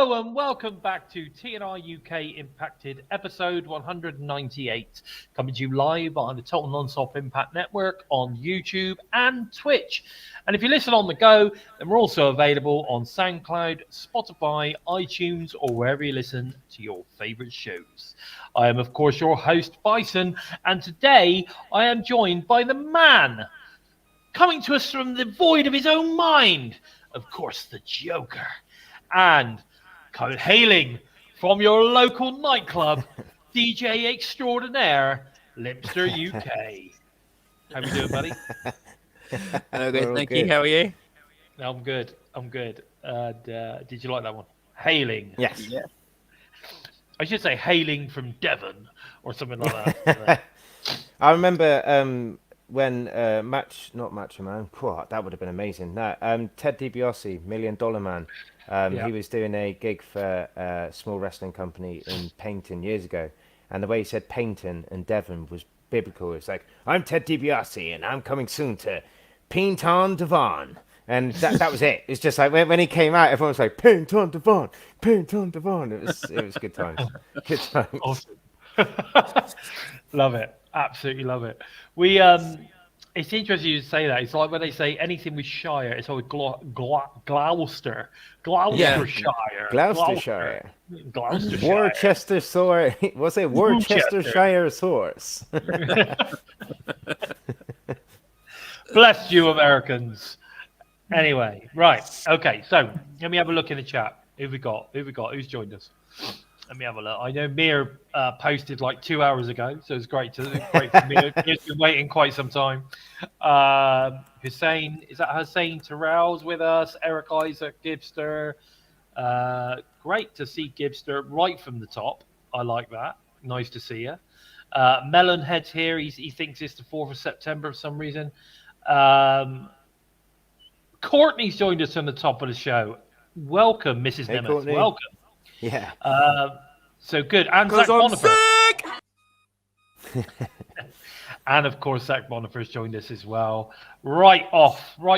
Hello and welcome back to TNI UK Impacted episode 198, coming to you live on the Total Non-Stop Impact Network on YouTube and Twitch. And if you listen on the go, then we're also available on SoundCloud, Spotify, iTunes, or wherever you listen to your favorite shows. I am, of course, your host, Bison, and today I am joined by the man coming to us from the void of his own mind, of course, the Joker. And hailing from your local nightclub, DJ extraordinaire, LimpstarUK. How you doing, buddy? Hello, good. Thank you. How are you? I'm good. Did you like that one? Hailing. Yes. Yeah. I should say hailing from Devon or something like that. I remember when not Macho Man, that would have been amazing. No, Ted DiBiase, $1 Million Man. He was doing a gig for a small wrestling company in Paignton years ago, and the way he said Paignton and Devon was biblical. It's like, I'm Ted DiBiase, and I'm coming soon to Paignton Devon. And that was it. It's just like when he came out, everyone was like, Paignton Devon, Paignton Devon. It was good times. Good times. Awesome. Love it. Absolutely love it. It's interesting you say that. It's like when they say anything with Shire, it's always Gloucester. Gloucestershire. Gloucestershire. Worcestershire. Worcestershire source. Bless you, Americans. Anyway, right. Okay, so let me have a look in the chat. Who we got? Who's joined us? Let me have a look. I know Mir posted like 2 hours ago, so it's great for Mir. He's been waiting quite some time. Hussein, is that Hussein Terrell's with us? Eric Isaac, Gibster. Great to see Gibster right from the top. I like that. Nice to see you. Melonhead's here. He thinks it's the 4th of September for some reason. Courtney's joined us on the top of the show. Welcome, Mrs. Nemeth. Courtney. Welcome. Yeah. So good. And Zach Bonifer. And of course, Zach Bonifer's joined us as well. Right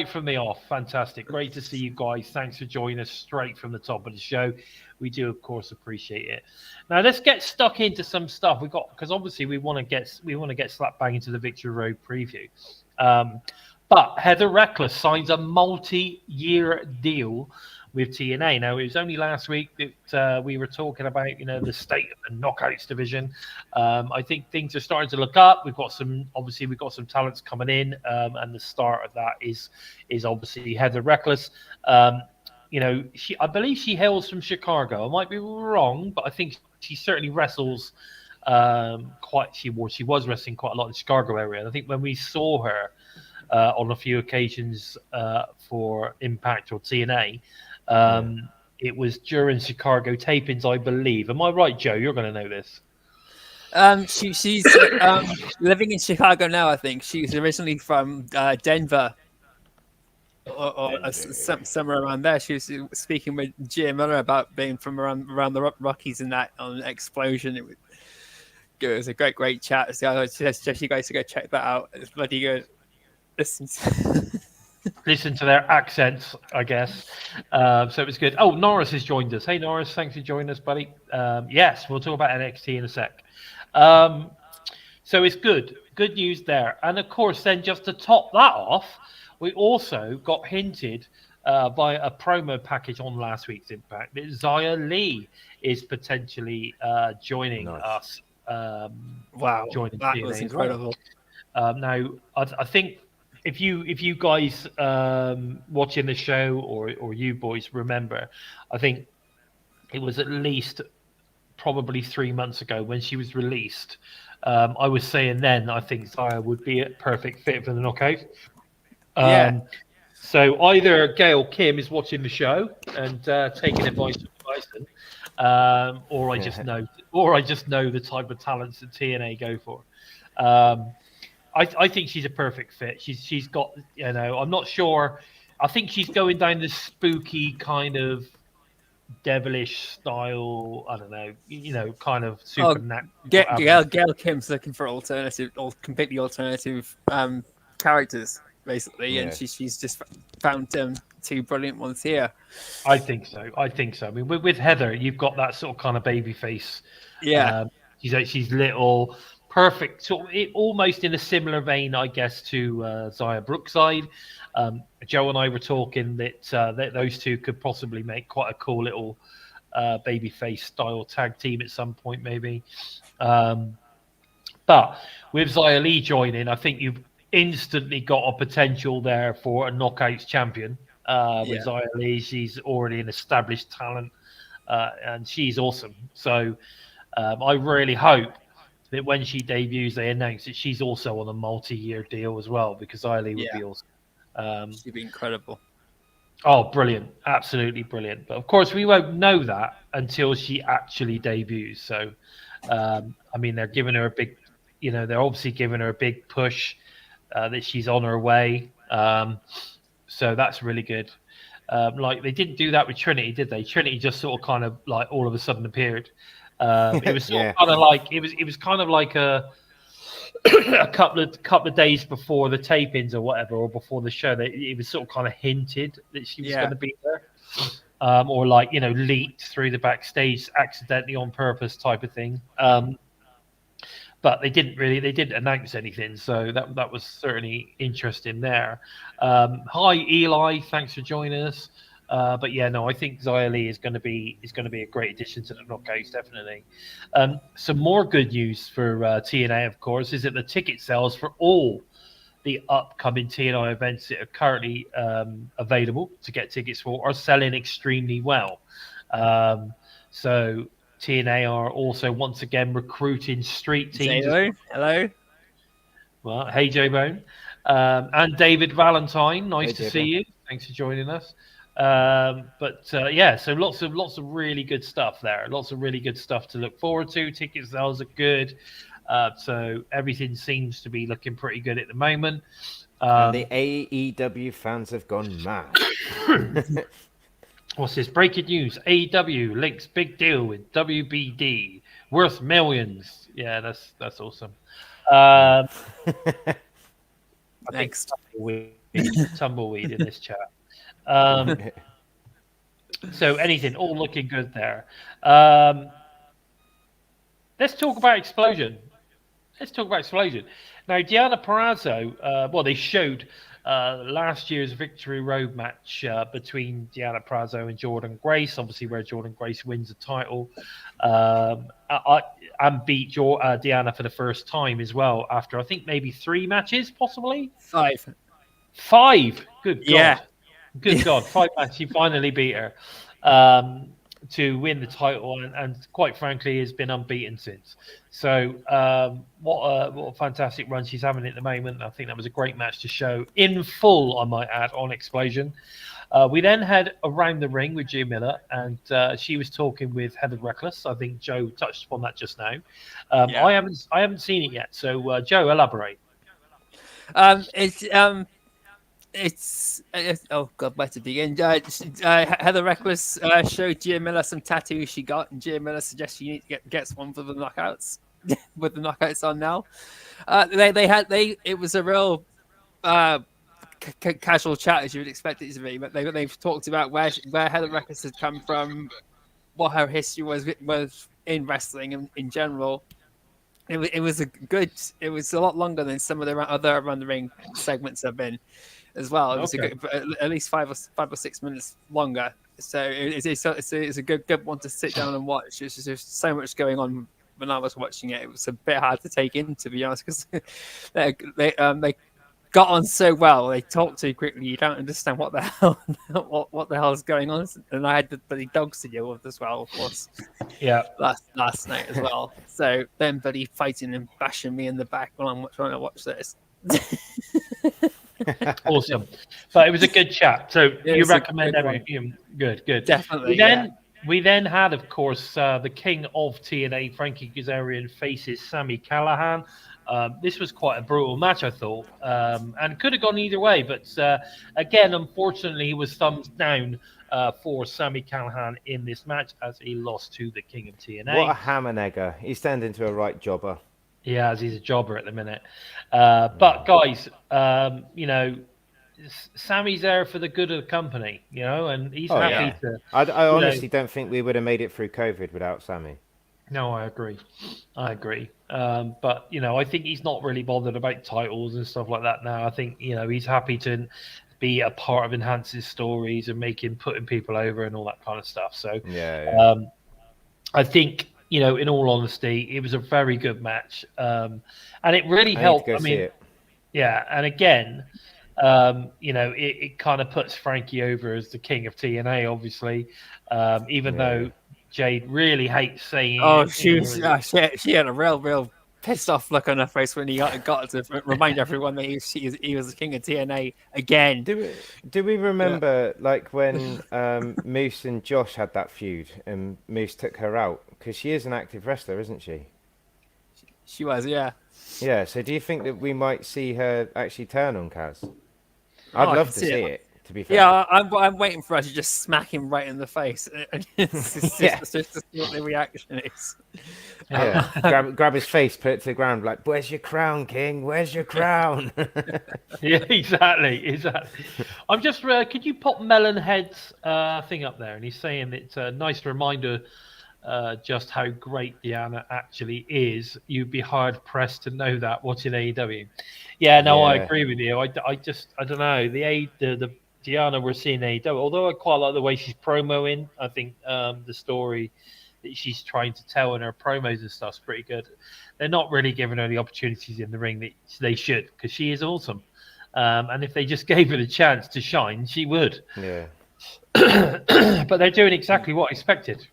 from the off. Fantastic. Great to see you guys. Thanks for joining us straight from the top of the show. We do, of course, appreciate it. Now let's get stuck into some stuff because obviously we want to get slap bang into the Victory Road preview. But Heather Reckless signs a multi-year deal with TNA. Now, it was only last week that we were talking about, the state of the Knockouts division. I think things are starting to look up. We've got some talents coming in, and the start of that is obviously Heather Reckless. I believe she hails from Chicago. I might be wrong, but I think she certainly wrestles she was wrestling quite a lot in the Chicago area. And I think when we saw her on a few occasions for Impact or TNA, it was during Chicago tapings, I believe. Am I right, Joe? You're going to know this. She's living in Chicago now, I think. She's originally from Denver or somewhere around there. She was speaking with Gia Miller about being from around the Rockies and that on Xplosion. It was a great chat. So I suggest you guys to go check that out. It's bloody good. Listen to their accents, I guess. So it was good. Oh, Norris has joined us. Hey, Norris, thanks for joining us, buddy. Yes, we'll talk about NXT in a sec. So it's good. Good news there. And, of course, then just to top that off, we also got hinted by a promo package on last week's Impact that Xia Li is potentially joining us. Wow, joining that TNA was incredible. Now, I think if you guys watching the show or you boys remember, I think it was at least probably 3 months ago when she was released. I was saying then I think Xia would be a perfect fit for the Knockout. So either Gail Kim is watching the show and taking advice from Bison, or I just know the type of talents that TNA go for. I think she's a perfect fit. She's got, I'm not sure. I think she's going down this spooky kind of devilish style. I don't know, kind of supernatural. Gail Kim's looking for completely alternative characters. basically, and she's just found two brilliant ones here. I think so. I mean, with Heather, you've got that sort of kind of baby face. Yeah. She's little, perfect, sort of almost in a similar vein, I guess, to Xia Brookside. Joe and I were talking that those two could possibly make quite a cool little babyface style tag team at some point, maybe. But with Xia Li joining, I think you've instantly got a potential there for a Knockouts champion. With Xia Li, she's already an established talent, and she's awesome. So I really hope that when she debuts, they announce that she's also on a multi-year deal as well, because Xia Li would be awesome. She'd be incredible. Oh, brilliant. Absolutely brilliant. But of course, we won't know that until she actually debuts. So, I mean, they're giving her a big, they're obviously giving her a big push that she's on her way. So that's really good. Like they didn't do that with Trinity, did they? Trinity just sort of kind of like all of a sudden appeared. It was sort of kind of like it was kind of like a couple of days before the tapings or whatever, or before the show. It was sort of kind of hinted that she was going to be there, or like leaked through the backstage accidentally on purpose type of thing. But they didn't announce anything, so that was certainly interesting there. Hi Eli, thanks for joining us. But yeah, no, I think Xia Li is going to be a great addition to the Knockouts, definitely. Some more good news for TNA, of course, is that the ticket sales for all the upcoming TNA events that are currently available to get tickets for are selling extremely well. So TNA are also once again recruiting street teams. Hello. Well, hey J-Bone. And David Valentine, nice to see you. Thanks for joining us. So lots of really good stuff there. Lots of really good stuff to look forward to. Ticket sales are good. So everything seems to be looking pretty good at the moment. And the AEW fans have gone mad. What's this? Breaking news. AEW links big deal with WBD. Worth millions. Yeah, that's awesome. Thanks. Tumbleweed in this chat. So anything, all looking good there. Let's talk about Xplosion. Now, Deonna Purrazzo, they showed last year's Victory Road match between Deonna Purrazzo and Jordynne Grace, obviously where Jordynne Grace wins the title and beat Deonna for the first time as well after, I think, maybe 3 matches, possibly? 5. 5? Good God. Yeah. Good God. 5 matches. He finally beat her to win the title, and quite frankly has been unbeaten since. So what a fantastic run she's having at the moment. I think that was a great match to show in full, I might add, on Xplosion. We then had Around the Ring with Gia Miller, and she was talking with Heather Reckless. I think Joe touched upon that just now. I haven't seen it yet, so Joe, elaborate. It's oh god, where to begin? Heather Reckless showed Gia Miller some tattoos she got, and Gia Miller suggests she needs to get one for the knockouts. With the knockouts on now, it was a real casual chat, as you would expect it to be. But they've talked about where Heather Reckless has come from, what her history was in wrestling and in general. It was a lot longer than some of the other Around the Ring segments have been. As well, it was at least 5 or 6 minutes longer. So it's a good one to sit down and watch. There's just so much going on. When I was watching it, it was a bit hard to take in, to be honest, because they got on so well. They talked too quickly. You don't understand what the hell what the hell is going on. And I had the bloody dogs to deal with as well, of course. Yeah, last night as well. So them bloody fighting and bashing me in the back while I'm trying to watch this. Awesome, but it was a good chat. So you recommend everything? Good. Definitely. We then had, of course, the king of TNA, Frankie Kazarian, faces Sami Callihan. This was quite a brutal match, I thought, and could have gone either way. But again, unfortunately, he was thumbs down for Sami Callihan in this match as he lost to the king of TNA. What a hammer nigger! He's turned into a right jobber. Yeah, as he's a jobber at the minute. But guys, Sammy's there for the good of the company, and he's Oh happy yeah. to. I honestly don't think we would have made it through COVID without Sammy. No, I agree. But I think he's not really bothered about titles and stuff like that now. I think he's happy to be a part of enhancing stories and putting people over and all that kind of stuff. So Yeah. I think in all honesty, it was a very good match, and it really I need to helped. go I see mean, it. yeah, and again, it kind of puts Frankie over as the king of TNA, obviously, even though Jade really hates saying Oh, it. she had a real pissed off look on her face when he got to remind everyone that he was the king of TNA again. Do we remember like when Moose and Josh had that feud and Moose took her out because she is an active wrestler, isn't she? She was, yeah. Yeah. So do you think that we might see her actually turn on Kaz? I'd love to see it. To be fair. Yeah, I'm waiting for her to just smack him right in the face. And it's just to see what the reaction is. Yeah, grab his face, put it to the ground, like, "Where's your crown, King? Where's your crown?" Yeah, exactly. I'm just. Could you pop Melonhead's thing up there? And he's saying it's a nice reminder just how great Deanna actually is. You'd be hard pressed to know that watching AEW. Yeah, no, I agree with you. I don't know the Deanna we're seeing AEW. Although I quite like the way she's promoing. I think the story that she's trying to tell in her promos and stuff's pretty good. They're not really giving her the opportunities in the ring that they should, because she is awesome. And if they just gave her the chance to shine, she would. Yeah. But they're doing exactly what I expected.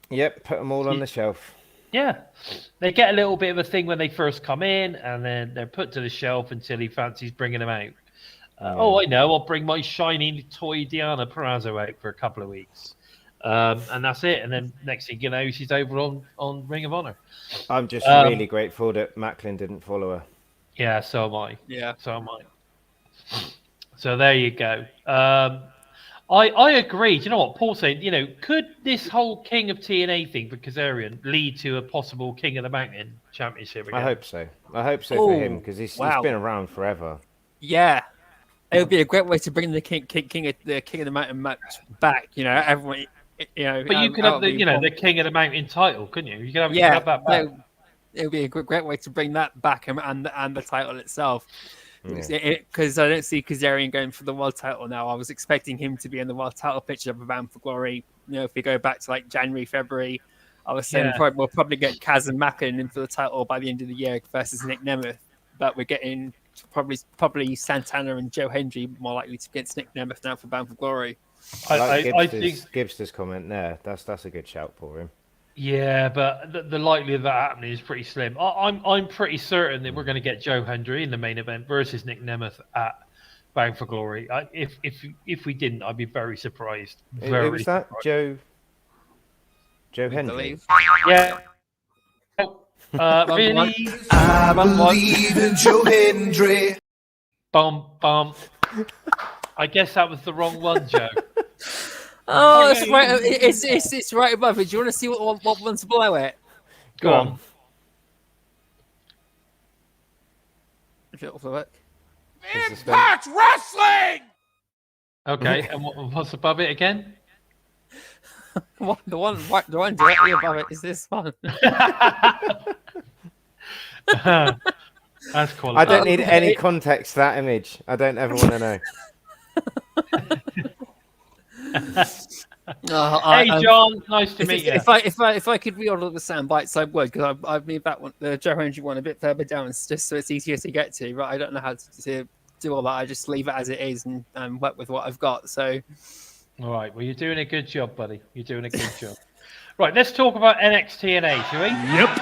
Yep, put them all on the shelf. Yeah. They get a little bit of a thing when they first come in, and then they're put to the shelf until he fancies bringing them out. Oh, I know. I'll bring my shiny toy Deanna Purrazzo out for a couple of weeks. And that's it. And then next thing you know, she's over on Ring of Honor. I'm just really grateful that Macklin didn't follow her. Yeah, so am I. Yeah. So am I. So there you go. I agree. Do you know what Paul's saying? Could this whole King of TNA thing for Kazarian lead to a possible King of the Mountain championship again? I hope so. I hope so for him, because he's been around forever. Yeah. It would be a great way to bring the King of the Mountain match back. Everyone. But you could have the King of the Mountain title, couldn't you? You could have that back. It would be a great way to bring that back and the title itself. Because I don't see Kazarian going for the world title now. I was expecting him to be in the world title picture of Bound for Glory. If we go back to like January, February, I was saying we'll probably get Kaz and Macklin in for the title by the end of the year versus Nick Nemeth. But we're getting probably Santana and Joe Hendry more likely to get Nick Nemeth now for Bound for Glory. I think Gibbs' comment there. That's a good shout for him. Yeah, but the likelihood of that happening is pretty slim. I'm pretty certain that we're going to get Joe Hendry in the main event versus Nick Nemeth at Bound for Glory. If we didn't, I'd be very surprised. It was that surprised. Joe Hendry. Yeah. Really? I believe in Joe Hendry. Bum. I guess that was the wrong one, Joe. Oh, it's right. It's right above it. Do you want to see what one's below it? Go on. If it'll work. Impact Wrestling. Okay, and what's above it again? The one directly above it is this one. That's quality. I don't need any context to that image. I don't ever want to know. Hey John, nice to meet you. If I could reorder the sound bites, I would, because I've moved that one, the Joe Hendry one, a bit further down, just so it's easier to get to. But I don't know how to do all that. I just leave it as it is and work with what I've got. So, all right. Well, you're doing a good job, buddy. You're doing a good job. Right. Let's talk about NXT, shall we? Yep.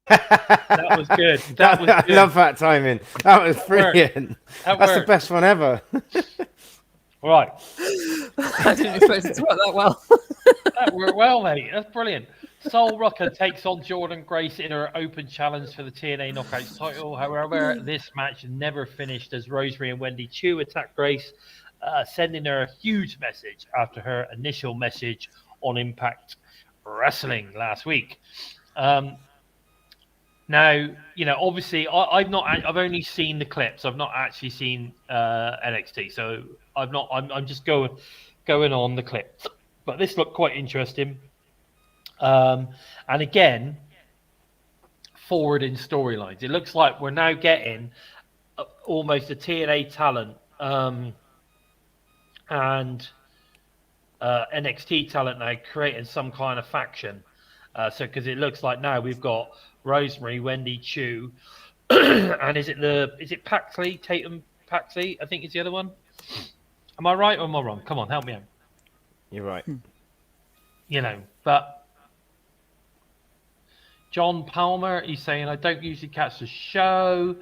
That was good. That was good. I love that timing. That was brilliant. That's the best one ever. Right. I didn't expect it to work that well. That worked well, mate. That's brilliant. Soul Rucker takes on Jordynne Grace in her open challenge for the TNA Knockouts title. However, this match never finished as Rosemary and Wendy Choo attacked Grace, sending her a huge message after her initial message on Impact Wrestling last week. Now, obviously, I've only seen the clips. I've not actually seen NXT, so I'm just going on the clips. But this looked quite interesting. And again, forward in storylines. It looks like we're now getting almost a TNA talent and NXT talent now creating some kind of faction. Because it looks like now we've got Rosemary, Wendy, Choo, and is it Paxley, Tatum Paxley? I think is the other one. Am I right or am I wrong? Come on, help me out. You're right. But John Palmer, he's saying, I don't usually catch the show,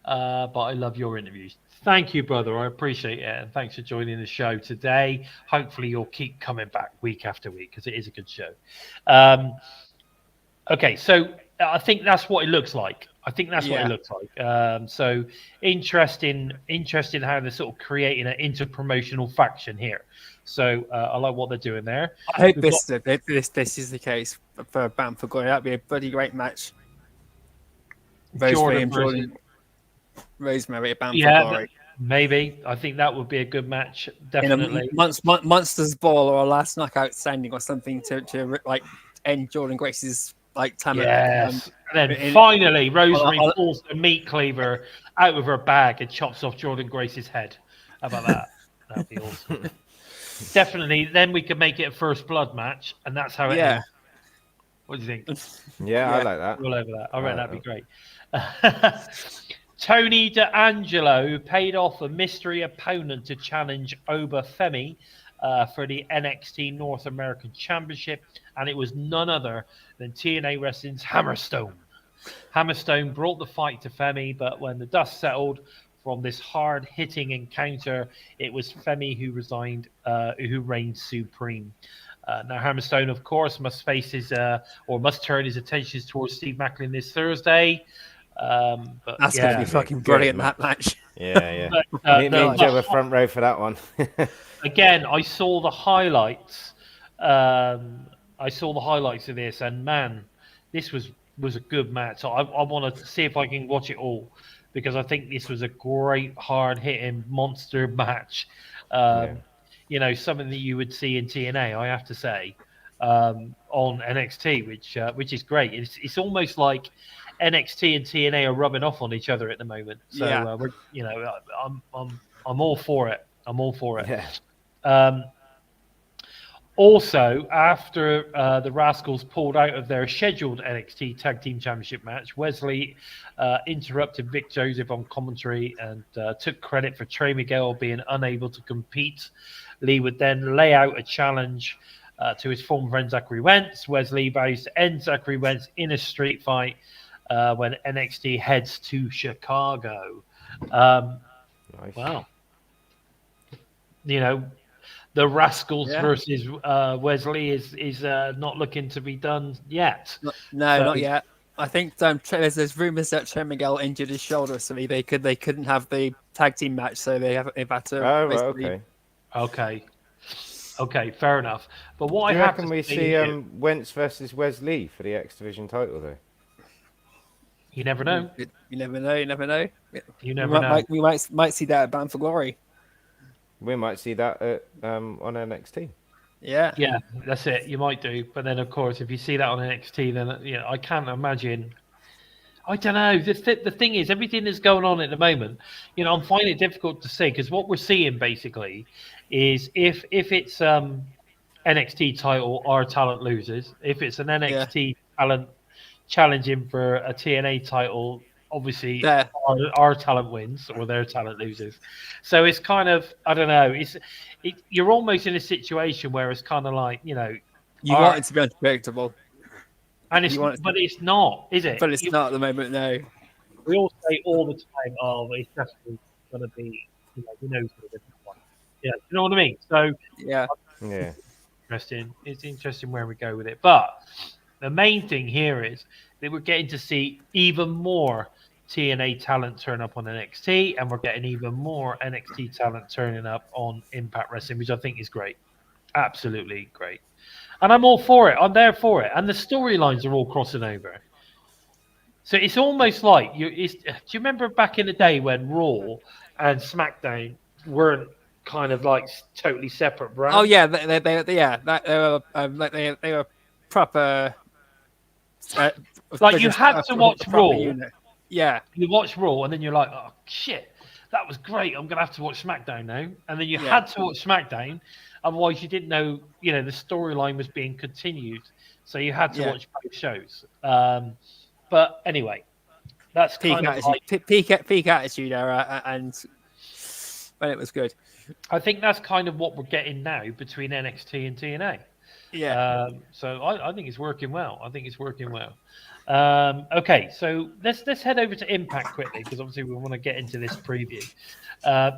but I love your interviews. Thank you, brother. I appreciate it. And thanks for joining the show today. Hopefully you'll keep coming back week after week because it is a good show. Okay, so I think that's what it looks like. What it looks like. So interesting how they're sort of creating an interpromotional faction here. So I like what they're doing there. I hope this is the case for Bound for Glory. That'd be a bloody great match. Rosemary at Bound for Glory. Maybe. I think that would be a good match. Definitely. Monsters Ball or a last knockout standing or something to like end Jordynne Grace's time. Yes. And then finally, Rosemary pulls the meat cleaver out of her bag and chops off Jordynne Grace's head. How about that? That'd be awesome. Definitely. Then we could make it a first blood match, and that's how it ends. What do you think? Yeah, I like that. All over that. I reckon that'd be great. Tony D'Angelo paid off a mystery opponent to challenge Oba Femi for the NXT North American Championship, and it was none other than TNA Wrestling's Hammerstone. Hammerstone brought the fight to Femi, but when the dust settled from this hard-hitting encounter, it was Femi who reigned supreme. Now, Hammerstone, of course, must turn his attentions towards Steve Macklin this Thursday. But that's going to be fucking brilliant, that match. Yeah. Me and Joe were front row for that one. Again, I saw the highlights. Of this, and man, this was a good match. I want to see if I can watch it all because I think this was a great, hard-hitting monster match. Something that you would see in TNA, I have to say, on NXT, which is great. It's almost like NXT and TNA are rubbing off on each other at the moment. So I'm all for it. Yeah. Also, after the Rascals pulled out of their scheduled NXT Tag Team Championship match, Wesley interrupted Vic Joseph on commentary and took credit for Trey Miguel being unable to compete. Lee would then lay out a challenge to his former friend Zachary Wentz. Wesley vows to end Zachary Wentz in a street fight when NXT heads to Chicago. Nice. Wow. The Rascals versus Wesley is not looking to be done yet. Not yet. I think there's rumours that Trey Miguel injured his shoulder, so they couldn't have the tag team match, so they've had to. Oh, right, okay, fair enough. But what do you reckon we see Wentz versus Wesley for the X Division title though? You never know. You never know. You never know. We might see that at Bound for Glory. We might see that on NXT. Yeah, that's it. You might do, but then of course, if you see that on NXT, then I can't imagine. I don't know. The thing is, everything that's going on at the moment, I'm finding it difficult to say because what we're seeing basically is if it's NXT title, our talent loses. If it's an NXT talent challenging for a TNA title, obviously our talent wins or their talent loses. So it's kind of, I don't know. You're almost in a situation where it's kind of like, you want it to be unpredictable. And but it's not, is it? But it's not at the moment, no. We all say all the time, it's definitely going to be, who knows what a different one. Yeah, you know what I mean? So yeah. Interesting. It's interesting where we go with it. But the main thing here is that we're getting to see even more TNA talent turn up on NXT, and we're getting even more NXT talent turning up on Impact Wrestling, which I think is great. Absolutely great. And I'm all for it. I'm there for it. And the storylines are all crossing over. So it's almost like do you remember back in the day when Raw and SmackDown weren't kind of like totally separate brands? Oh yeah, they were proper. Like you had to watch proper Raw. unit. Yeah, You watch Raw and then you're like, oh shit, that was great. I'm gonna have to watch SmackDown now. And then you had to watch SmackDown, otherwise you didn't know, the storyline was being continued. So you had to watch both shows. But anyway, that's peak kind of attitude, like, peak attitude era, and when it was good. I think that's kind of what we're getting now between NXT and TNA. Yeah. So I think it's working well. Okay, so let's head over to Impact quickly because obviously we want to get into this preview.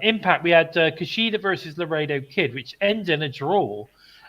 Impact, we had Kushida versus Laredo Kid, which ends in a draw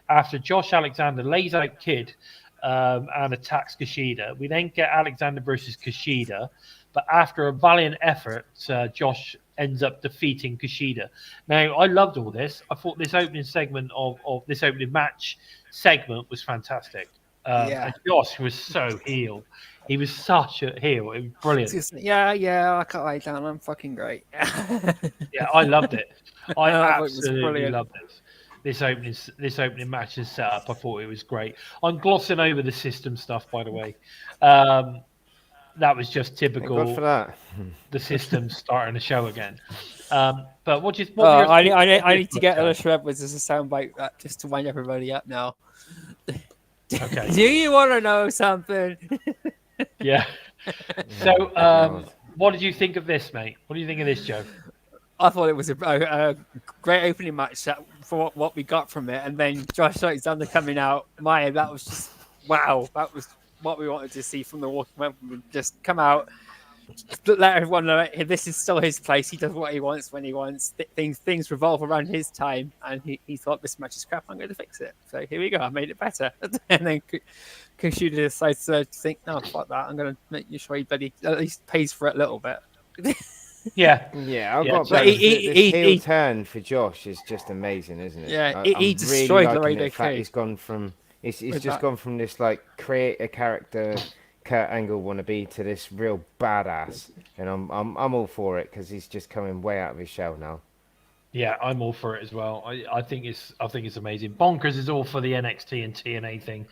after Josh Alexander lays out Kid and attacks Kushida. We then get Alexander versus Kushida, but after a valiant effort, Josh ends up defeating Kushida. Now, I loved all this. I thought this opening segment of this opening match segment was fantastic. And Josh was so heel. He was such a heel. It was brilliant. Yeah, I can't wait down. I'm fucking great. Yeah, I loved it. I thought it was absolutely brilliant. loved this. This opening match is set up. I thought it was great. I'm glossing over the system stuff, by the way. That was just Thank God typical. for that. The system starting the show again. But what were your I need to get Alicia Edwards as a soundbite just to wind everybody up now. Okay. Do you want to know something? Yeah. So, what did you think of this, mate? What do you think of this, Joe? I thought it was a great opening match for what we got from it, and then Josh Alexander coming out. That was just wow. That was what we wanted to see from the Walking Man. Just come out, let everyone know this is still his place. He does what he wants when he wants. Things revolve around his time, and he thought this match is crap. I'm going to fix it. So here we go. I made it better. And then Kushida decides to think, no, fuck that. I'm going to make sure he bloody at least pays for it a little bit. Yeah. I've got But this heel turn for Josh is just amazing, isn't it? Yeah, I'm he destroyed Laredo Kid. He's gone from gone from this like create a character Kurt Angle wannabe to this real badass, and I'm all for it because he's just coming way out of his shell now. Yeah, I'm all for it as well. I think it's amazing. Bonkers is all for the NXT and TNA thing,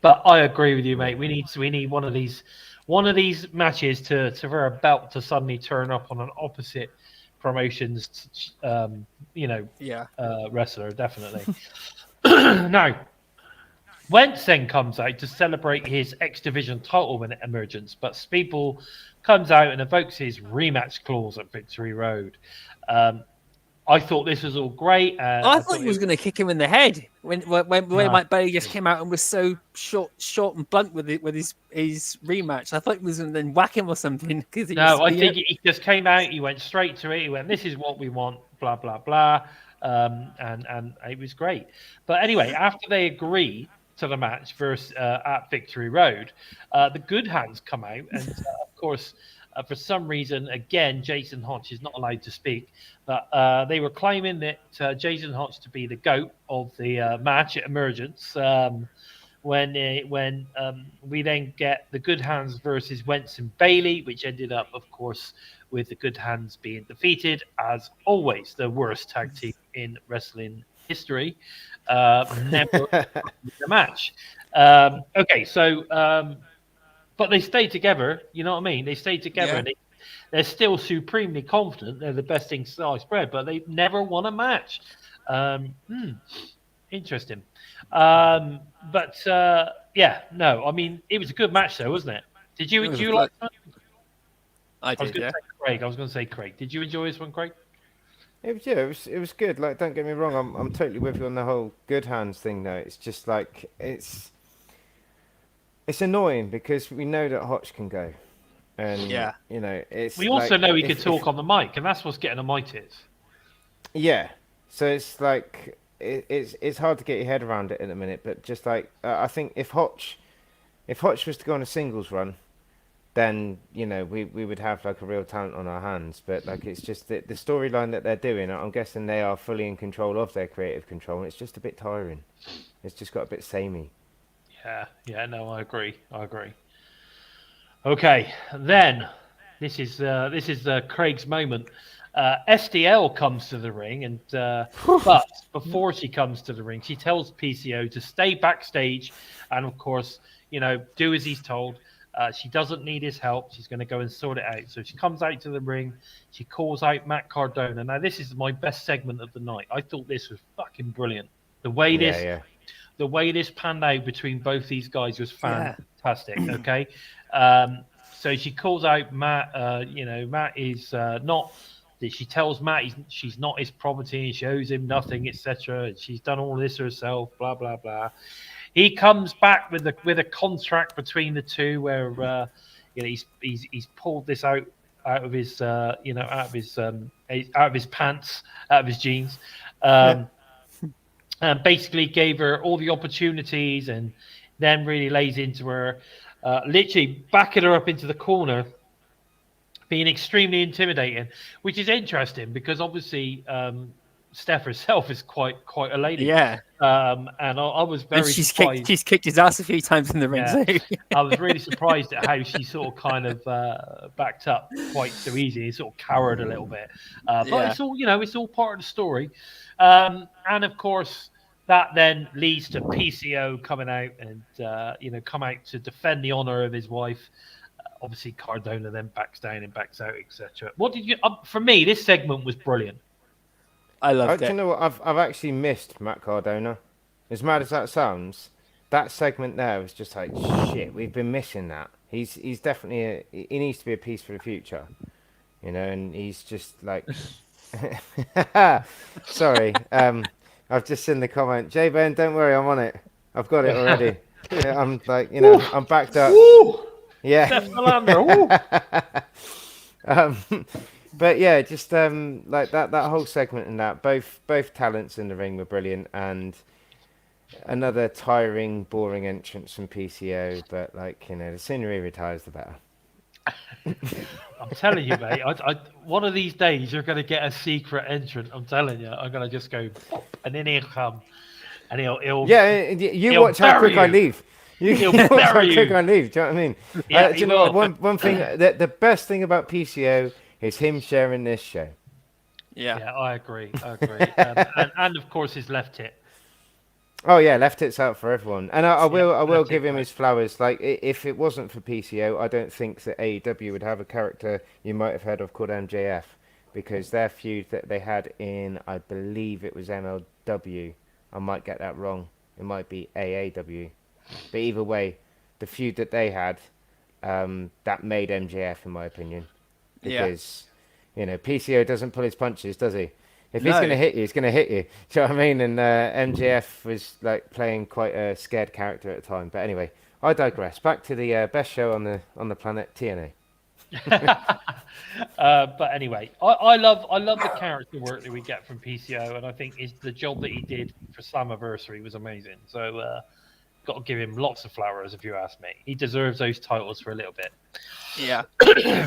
but I agree with you, mate. We need one of these matches for a belt to suddenly turn up on an opposite promotions, wrestler, definitely. Now, Wentz then comes out to celebrate his X Division title win at Emergence, but Speeple comes out and evokes his rematch clause at Victory Road. I thought this was all great. I thought he was going to kick him in the head when Mike Bailey just came out and was so short and blunt with his rematch. I thought he was going to then whack him or something. I think he just came out. He went straight to it. He went, "This is what we want." Blah blah blah, and it was great. But anyway, after they agree to the match versus at Victory Road, the Good Hands come out, and of course. For some reason, again, Jason Hodge is not allowed to speak, but they were claiming that Jason Hodge to be the GOAT of the match at Emergence. When we then get the Good Hands versus Wentz and Bailey, which ended up, of course, with the Good Hands being defeated, as always, the worst tag team in wrestling history. Never the match. Okay, so. But they stay together, you know what I mean? They stay together and they're still supremely confident. They're the best thing sliced bread, but they never won a match. Interesting. No, I mean, it was a good match though, wasn't it? Did you like that? I did, I was going to say Craig. Did you enjoy this one, Craig? It was good. Like, don't get me wrong, I'm totally with you on the whole Good Hands thing though. It's just like, it's annoying because we know that Hotch can go, and it's. We also know he can talk on the mic, and that's what's getting a mic is. Yeah, so it's like it's hard to get your head around it in a minute, but just like I think if Hotch was to go on a singles run, then we would have like a real talent on our hands. But like it's just the storyline that they're doing. I'm guessing they are fully in control of their creative control, and it's just a bit tiring. It's just got a bit samey. Yeah, no, I agree. Okay, then this is Craig's moment. SDL comes to the ring, and but before she comes to the ring, she tells PCO to stay backstage, and of course, do as he's told. She doesn't need his help. She's going to go and sort it out. So she comes out to the ring. She calls out Matt Cardona. Now this is my best segment of the night. I thought this was fucking brilliant. The way this panned out between both these guys was fantastic. Okay. So she calls out Matt. Matt is not. She tells Matt she's not his property and shows him nothing, etc. She's done all this herself. Blah blah blah. He comes back with a contract between the two, where he's pulled this out of his out of his pants, out of his jeans. And basically gave her all the opportunities, and then really lays into her, literally backing her up into the corner, being extremely intimidating, which is interesting because obviously Steph herself is quite a lady. Yeah. And I was very surprised. She's kicked his ass a few times in the ring. Yeah. So. I was really surprised at how she sort of kind of backed up quite so easy. He sort of cowered a little bit. But it's all, it's all part of the story. And of course, that then leads to PCO coming out and, come out to defend the honor of his wife. Obviously, Cardona then backs down and backs out, etc. What did you? For me, this segment was brilliant. I loved it. Do you know what? I've actually missed Matt Cardona. As mad as that sounds, that segment there was just like shit. We've been missing that. He's definitely he needs to be a piece for the future, and he's just like. Sorry, I've just seen the comment. J Ben, don't worry, I'm on it. I've got it already. I'm like, I'm backed up. Woo! Yeah. But yeah, just like that whole segment and that both talents in the ring were brilliant, and another tiring, boring entrance from PCO. But the sooner he retires, the better. I'm telling you, mate. One of these days you're going to get a secret entrant. I'm telling you, I'm going to just go, and then he'll come, and he'll you watch how quick I leave. You watch how quick I leave. Do you know what I mean? Yeah, do you know what? One thing, the best thing about PCO is him sharing this show. Yeah, I agree. And of course his left hit. Oh yeah, left hit's out for everyone, and I will give him his flowers. Like if it wasn't for PCO, I don't think that AEW would have a character you might have heard of called MJF, because their feud that they had in, I believe it was MLW. I might get that wrong. It might be AAW, but either way, the feud that they had, that made MJF, in my opinion, because PCO doesn't pull his punches, does he? If he's going to hit you, he's going to hit you. Do you know what I mean? And MJF was playing quite a scared character at the time. But anyway, I digress. Back to the best show on the planet, TNA. But anyway, I love the character work that we get from PCO, and I think the job that he did for Slammiversary was amazing. So got to give him lots of flowers, if you ask me. He deserves those titles for a little bit. Yeah.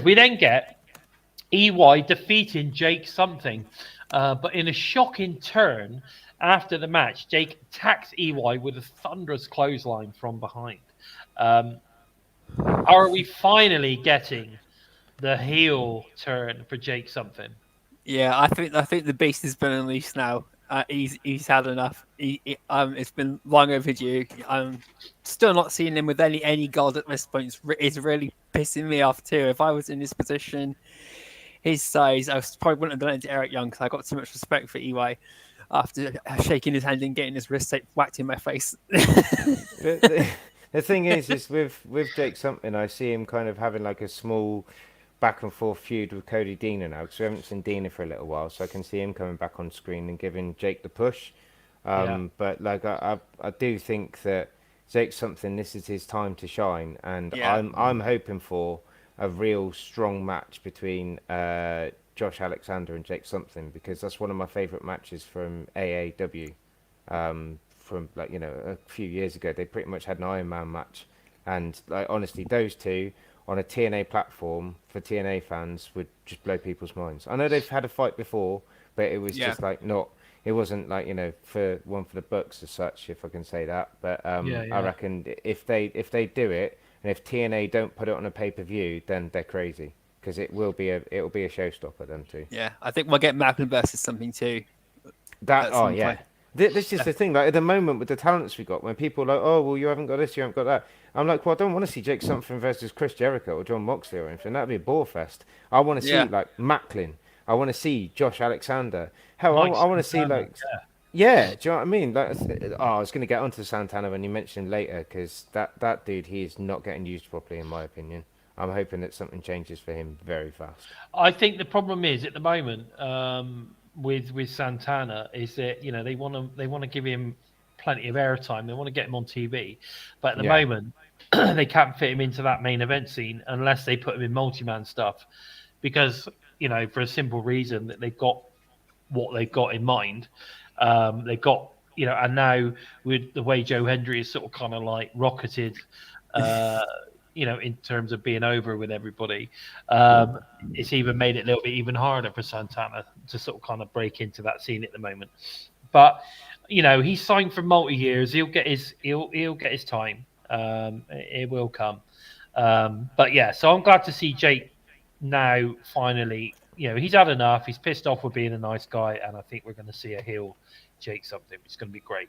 We then get EY defeating Jake something. But in a shocking turn after the match, Jake attacks EY with a thunderous clothesline from behind. Are we finally getting the heel turn for Jake something? Yeah, I think the beast has been unleashed now. He's had enough. It's been long overdue. I'm still not seeing him with any gold at this point. It's really pissing me off too. If I was in his position, his size, I probably wouldn't have done it to Eric Young because I got too much respect for EY after shaking his hand and getting his wrist tape whacked in my face. The thing is with Jake something, I see him kind of having a small back and forth feud with Cody Deaner now, because we haven't seen Deaner for a little while, so I can see him coming back on screen and giving Jake the push. But I do think that Jake something, this is his time to shine, and I'm hoping for a real strong match between Josh Alexander and Jake something, because that's one of my favorite matches from AAW. From a few years ago, they pretty much had an Iron Man match, and honestly, those two on a TNA platform for TNA fans would just blow people's minds. I know they've had a fight before, but it was just not. It wasn't for one for the books as such, if I can say that. But I reckon if they do it And if TNA don't put it on a pay-per-view, then they're crazy because it'll be a showstopper them too. Yeah, I think we'll get Macklin versus something too. Yeah. This is the thing. Like at the moment with the talents we got, when people are like, oh well, you haven't got this, you haven't got that. I'm like, well, I don't want to see Jake something versus Chris Jericho or John Moxley or anything. That'd be a bore fest. I want to see like Macklin. I want to see Josh Alexander. Hell, I want to see like. Yeah, do you know what I mean? Like, I was going to get onto Santana when you mentioned him later because that dude, he is not getting used properly, in my opinion. I'm hoping that something changes for him very fast. I think the problem is at the moment with Santana is that they want to give him plenty of airtime. They want to get him on TV, but at the moment they can't fit him into that main event scene unless they put him in multi-man stuff, because for a simple reason that they've got what they've got in mind. They've got, and now with the way Joe Hendry is sort of kind of like rocketed, in terms of being over with everybody, it's even made it a little bit even harder for Santana to sort of kind of break into that scene at the moment. But he's signed for multi-years. He'll get his time. It will come. But yeah, so I'm glad to see Jake now finally. He's had enough. He's pissed off with being a nice guy, and I think we're going to see a heel Jake something, which is going to be great.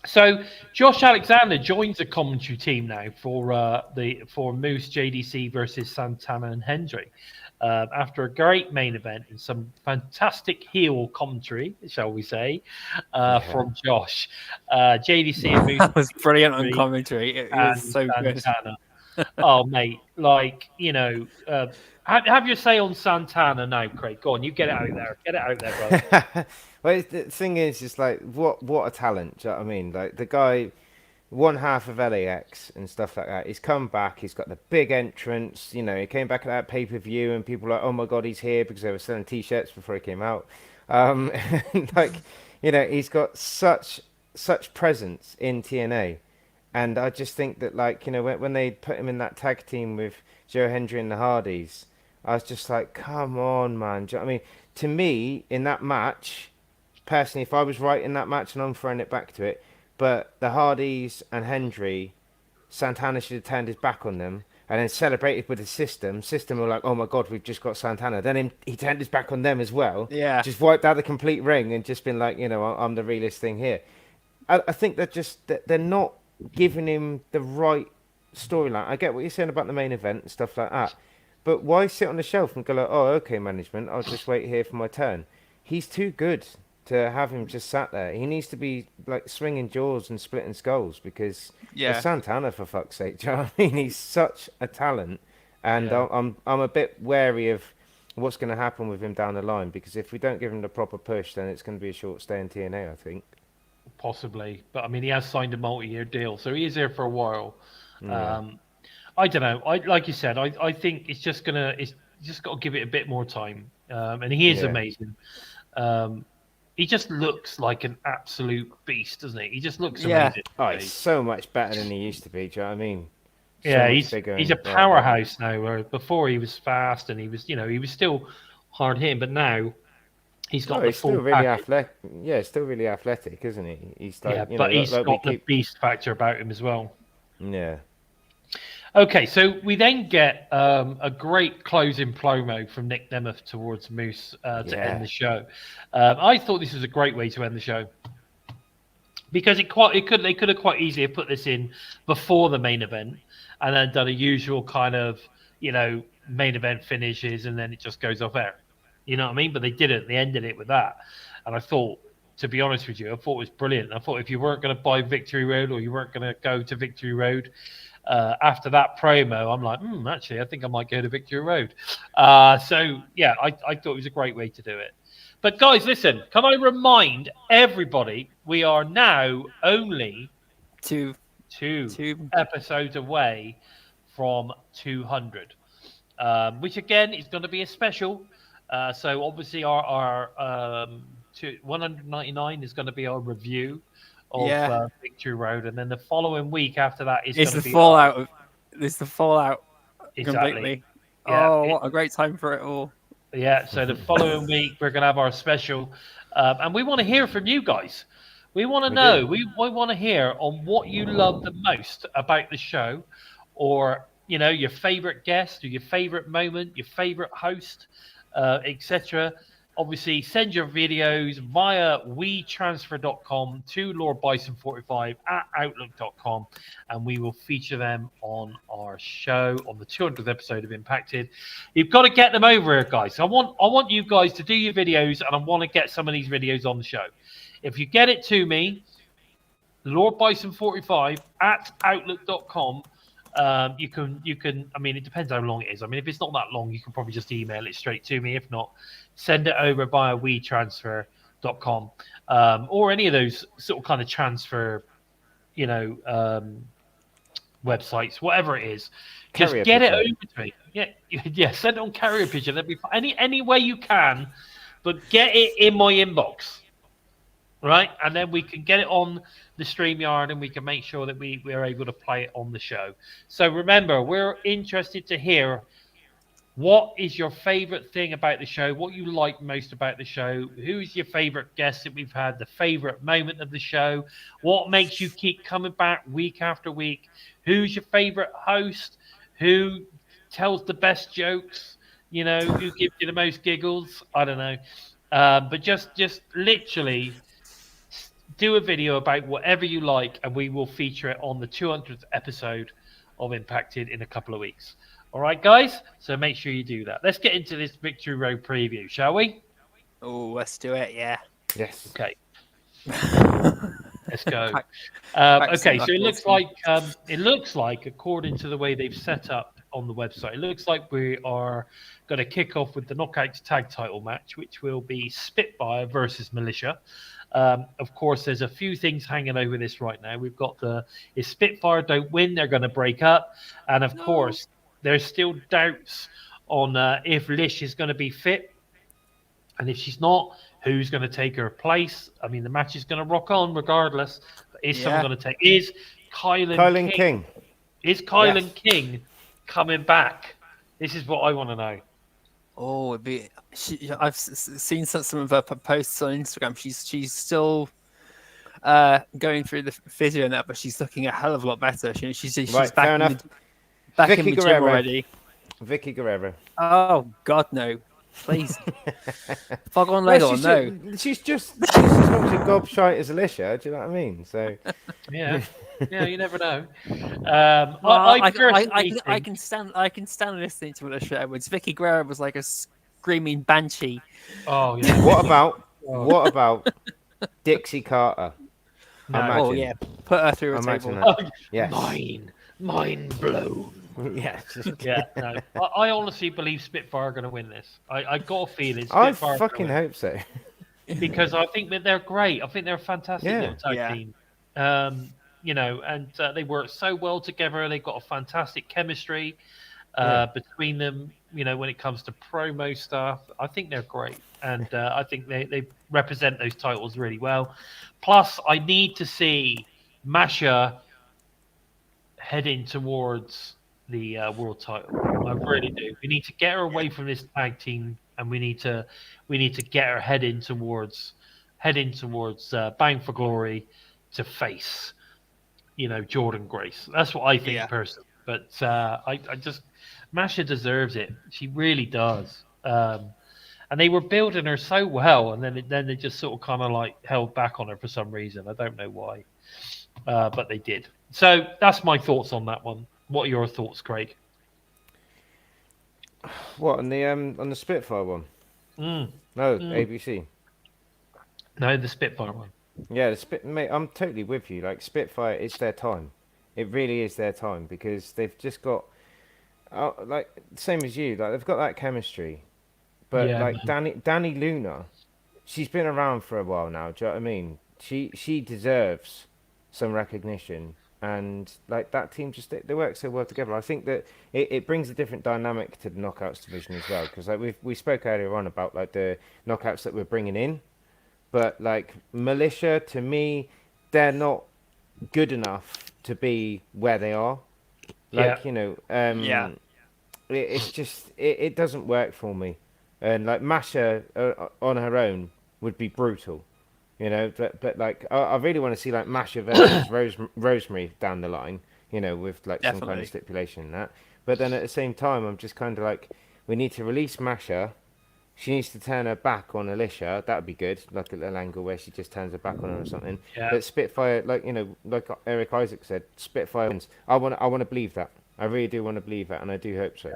So Josh Alexander joins the commentary team now for Moose JDC versus Santana and Hendry. After a great main event and some fantastic heel commentary, shall we say, from Josh. JDC and Moose. That was brilliant on commentary. It was so Santana. Good. Oh, mate, have your say on Santana now, Craig. Go on, you get it out there. Get it out there, brother. Well, the thing is, just like what a talent. Do you know what I mean? Like the guy, one half of LAX and stuff like that. He's come back. He's got the big entrance. He came back at that pay-per-view, and people were like, "Oh my god, he's here," because they were selling T-shirts before he came out. He's got such presence in TNA. And I just think that, when they put him in that tag team with Joe Hendry and the Hardys, I was just like, come on, man. Do you know what I mean? To me, in that match, personally, if I was right in that match, and I'm throwing it back to it, but the Hardys and Hendry, Santana should have turned his back on them and then celebrated with the system. System were like, oh my God, we've just got Santana. Then he turned his back on them as well. Yeah. Just wiped out the complete ring and just been like, I'm the realest thing here. I think they're not giving him the right storyline. I get what you're saying about the main event and stuff like that, but why sit on the shelf and go like, oh, okay, management, I'll just wait here for my turn? He's too good to have him just sat there. He needs to be like swinging jaws and splitting skulls because it's Santana, for fuck's sake. Do you know what I mean? He's such a talent, and I'm a bit wary of what's going to happen with him down the line, because if we don't give him the proper push, then it's going to be a short stay in TNA, I think. Possibly, but I mean, he has signed a multi-year deal, so he is there for a while. I don't know. Like you said, I think it's just got to give it a bit more time. And he is amazing. He just looks like an absolute beast, doesn't he? He just looks amazing. Oh, he's so much better than he used to be. Do you know what I mean? He's a powerhouse now. Where before he was fast and he was still hard hitting, but now he's got the full still really athletic. Yeah, still really athletic, isn't he? He's like, but he's got the beast factor about him as well. Yeah. Okay, so we then get a great closing promo from Nick Nemeth towards Moose to end the show. I thought this was a great way to end the show because they could have quite easily put this in before the main event and then done a usual kind of main event finishes and then it just goes off air. You know what I mean? But they didn't. They ended it with that, and I thought, to be honest with you, I thought it was brilliant. I thought if you weren't going to buy Victory Road or you weren't going to go to Victory Road. After that promo, I'm like, actually, I think I might go to Victory Road. I thought it was a great way to do it. But guys, listen, can I remind everybody we are now only two episodes away from 200, which again is going to be a special. So obviously our 199 is going to be our review of Victory Road, and then the following week after that is the fallout. It's the fallout exactly. Completely. Yeah, what a great time for it all. Yeah, so the following week we're going to have our special, and we want to hear from you guys. We want to We know. do. We want to hear on what you love the most about the show, or your favorite guest, or your favorite moment, your favorite host, etc. Obviously, send your videos via wetransfer.com to Lord Bison 45 at outlook.com, and we will feature them on our show on the 200th episode of Impacted. You've got to get them over here, guys. I want you guys to do your videos, and I want to get some of these videos on the show. If you get it to me, Lord Bison 45 at outlook.com. You can. I mean, it depends how long it is. I mean, if it's not that long, you can probably just email it straight to me. If not, send it over via wetransfer.com, or any of those sort of kind of transfer, websites, whatever it is. Just Carrier get it pigeon. over to me. Yeah. Send it on carrier pigeon. That'd be fine. Any way you can, but get it in my inbox. Right, and then we can get it on the StreamYard, and we can make sure that we're able to play it on the show. So remember, we're interested to hear what is your favorite thing about the show, what you like most about the show, who's your favorite guest that we've had, the favorite moment of the show, what makes you keep coming back week after week, who's your favorite host, who tells the best jokes, who gives you the most giggles. I don't know, but just literally do a video about whatever you like, and we will feature it on the 200th episode of Impacted in a couple of weeks. All right, guys? So make sure you do that. Let's get into this Victory Road preview, shall we? Oh, let's do it. Yeah. Yes. Okay. Let's go. Back Okay, some so knuckles. it looks like, according to the way they've set up on the website, it looks like we are going to kick off with the Knockout Tag Title match, which will be Spitfire versus Malisha. Of course, there's a few things hanging over this right now. We've got if Spitfire don't win, they're going to break up, and of course, there's still doubts on if Lish is going to be fit, and if she's not, who's going to take her place. I mean, the match is going to rock on regardless. But is someone going to take? Is Kylan King. Is Kylan King coming back? This is what I want to know. Oh, I've seen some of her posts on Instagram. She's still going through the physio and that, but she's looking a hell of a lot better. She's Right, back fair in enough. back Vicky in the gym Guerrero. already. Vicky Guerrero. Oh God, no! Please, fog on leg on no. She's just as much a gobshite as Alicia. Do you know what I mean? So Yeah, you never know. I can stand listening to Malisha Edwards. Vicky Guerrero was like a screaming banshee. Oh yeah. what about Dixie Carter? No. Imagine. Oh yeah, put her through a Imagine table. that. Yes. Mind blown. Yeah. Yeah, no. I honestly believe Spitfire are going to win this. I got a feeling I Spitfire fucking hope so. because I think that they're great. I think they're a fantastic little tag team. And they work so well together. They've got a fantastic chemistry between them. When it comes to promo stuff, I think they're great, and I think they represent those titles really well. Plus, I need to see Masha heading towards the world title. I really do. We need to get her away from this tag team, and we need to get her heading towards Bang for Glory to face, Jordynne Grace. That's what I think personally. But I just Masha deserves it. She really does. And they were building her so well, and then they just sort of kind of like held back on her for some reason. I don't know why, but they did. So that's my thoughts on that one. What are your thoughts, Craig? What on the Spitfire one? No, ABC. No, the Spitfire one. Yeah, mate, I'm totally with you. Like Spitfire, it's their time. It really is their time because they've just got, like same as you. Like they've got that chemistry, but like Danny Luna, she's been around for a while now. Do you know what I mean? She deserves some recognition, and like that team they work so well together. I think that it brings a different dynamic to the Knockouts division as well, because like we spoke earlier on about like the Knockouts that we're bringing in, but like Malisha, to me, they're not good enough to be where they are. Like it's just it doesn't work for me, and like Masha on her own would be brutal. you know. But like, I really want to see like Masha versus Rosemary down the line, you know, with like some kind Definitely. of stipulation in that. But then at the same time, I'm just kind of like, we need to release Masha. She needs to turn her back on Alicia. That would be good, like a little angle where she just turns her back on her or something. Yeah. But Spitfire, like, you know, like Eric Isaac said, Spitfire wins. I want to believe that. I really do want to believe that, and I do hope so.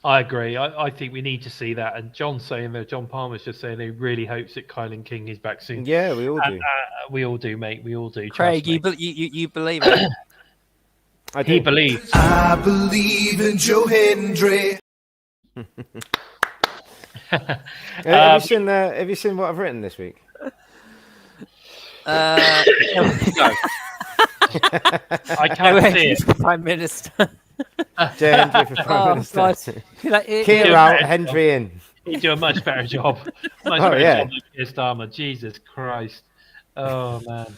I agree. I think we need to see that. And John's saying there, John Palmer's just saying he really hopes that Kylan King is back soon. Yeah, we all And, do. we all do, mate. We all do. Craig, Trust me. you believe it? I do. He believes. I believe in Joe Hendry. Have you seen what I've written this week? I can't see it. Prime Minister. Joe Hendry for Prime Minister. God. Keir out, Hendry in. You do a much better job. Much Oh, better yeah. job than Keir Starmer. Jesus Christ. Oh, man.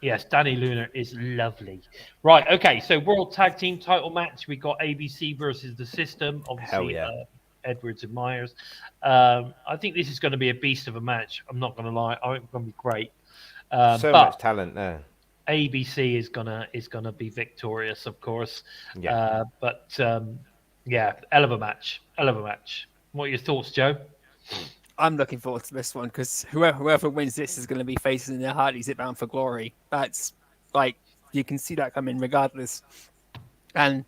Yes, Danny Lunar is lovely. Right, okay, so World Tag Team title match. We got ABC versus The System. Obviously, Hell yeah. Edwards and Myers. I think this is going to be a beast of a match. I'm not going to lie. I think it's going to be great. So but much talent there. ABC is gonna be victorious, of course. Yeah. Yeah, hell of a match. Hell of a match. What are your thoughts, Joe? I'm looking forward to this one because whoever wins this is going to be facing the Hardys at Bound for Glory. That's like, you can see that coming regardless. And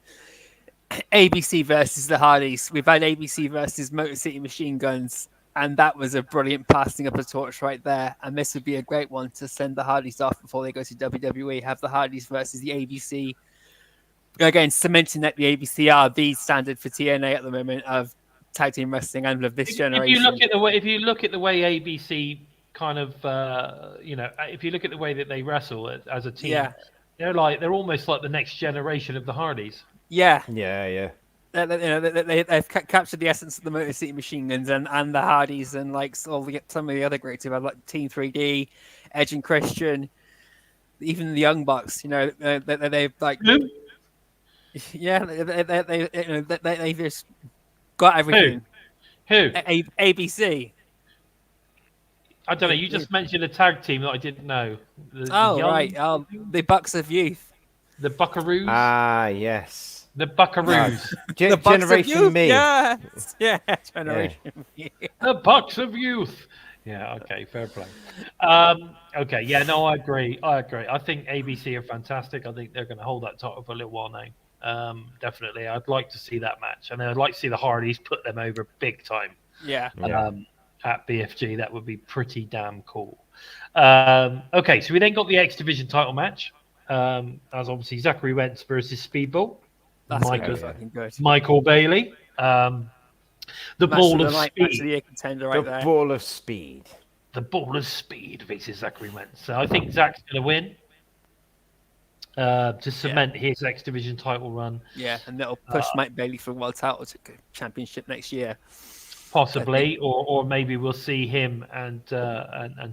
ABC versus the Hardys. We've had ABC versus Motor City Machine Guns, and that was a brilliant passing of a torch right there. And this would be a great one to send the Hardys off before they go to WWE. Have the Hardys versus the ABC. Again, cementing that the ABC are the standard for TNA at the moment of tag team wrestling and of this generation. If you look at the way ABC kind of, if you look at the way that they wrestle as a team, they're almost like the next generation of the Hardys. Yeah. Yeah. They've captured the essence of the Motor City Machine Guns and the Hardys and like some of the other greats who have like Team 3D, Edge and Christian, even the Young Bucks. You know, they've like, they just got everything. Who? ABC. I don't know. You just mentioned a tag team that I didn't know. The Bucks of Youth. The Buckaroos. Ah, yes. The Buckaroos. The Bucks Generation of Youth. Me. Yes. Yeah. Generation Me. The Bucks of Youth. Yeah. Okay. Fair play. Okay. Yeah. No, I agree. I think ABC are fantastic. I think they're going to hold that title for a little while now. Definitely. I'd like to see that match, and I'd like to see the Hardys put them over big time. Yeah. At BFG, that would be pretty damn cool. Okay, so we then got the X Division title match. As obviously Zachary Wentz versus Speedball. That's fucking good. Michael Bailey. The Ball of Speed. The Ball of Speed. The Ball of Speed versus Zachary Wentz. So I think Zach's going to win to cement his X Division title run. Yeah, and that'll push Mike Bailey for World Title Championship next year. Possibly, or maybe we'll see him and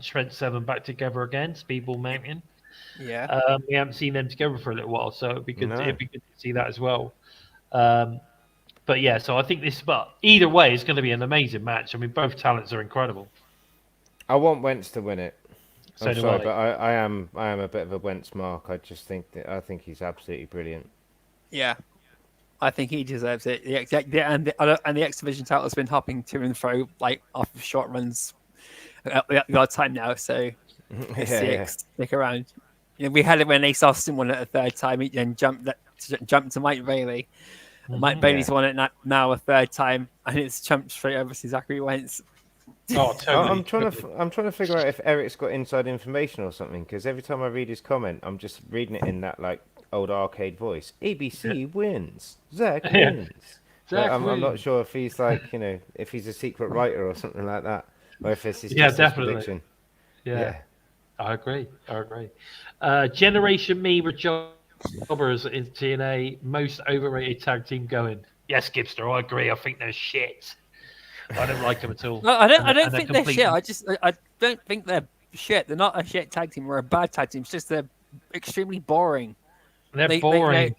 Trent Seven back together again. Speedball Mountain. Yeah. We haven't seen them together for a little while, so it'd be good. No. It'd be good to see that as well. But yeah, so I think this. But either way, it's going to be an amazing match. I mean, both talents are incredible. I want Wentz to win it. So I'm do sorry, I. but I am a bit of a Wentz mark. I just think he's absolutely brilliant. Yeah. I think he deserves it. And the X Division title has been hopping to and fro like off of short runs the time now. So stick around. You know, we had it when Ace Austin won it a third time and jumped to Mike Bailey. Mike Bailey's won it now a third time, and it's jumped straight over to Zachary Wentz. Oh, totally. I'm trying to figure out if Eric's got inside information or something, because every time I read his comment, I'm just reading it in that like old arcade voice. ABC wins. Zach wins. I'm not sure if he's like, if he's a secret writer or something like that, or if it's just his prediction. Yeah. I agree. Generation Me were jobbers in TNA, most overrated tag team going. Yes, Gibster, I agree. I think they're shit. I don't like them at all. No, I don't think they're shit. I don't think they're shit. They're not a shit tag team or a bad tag team. It's just they're extremely boring. They're boring.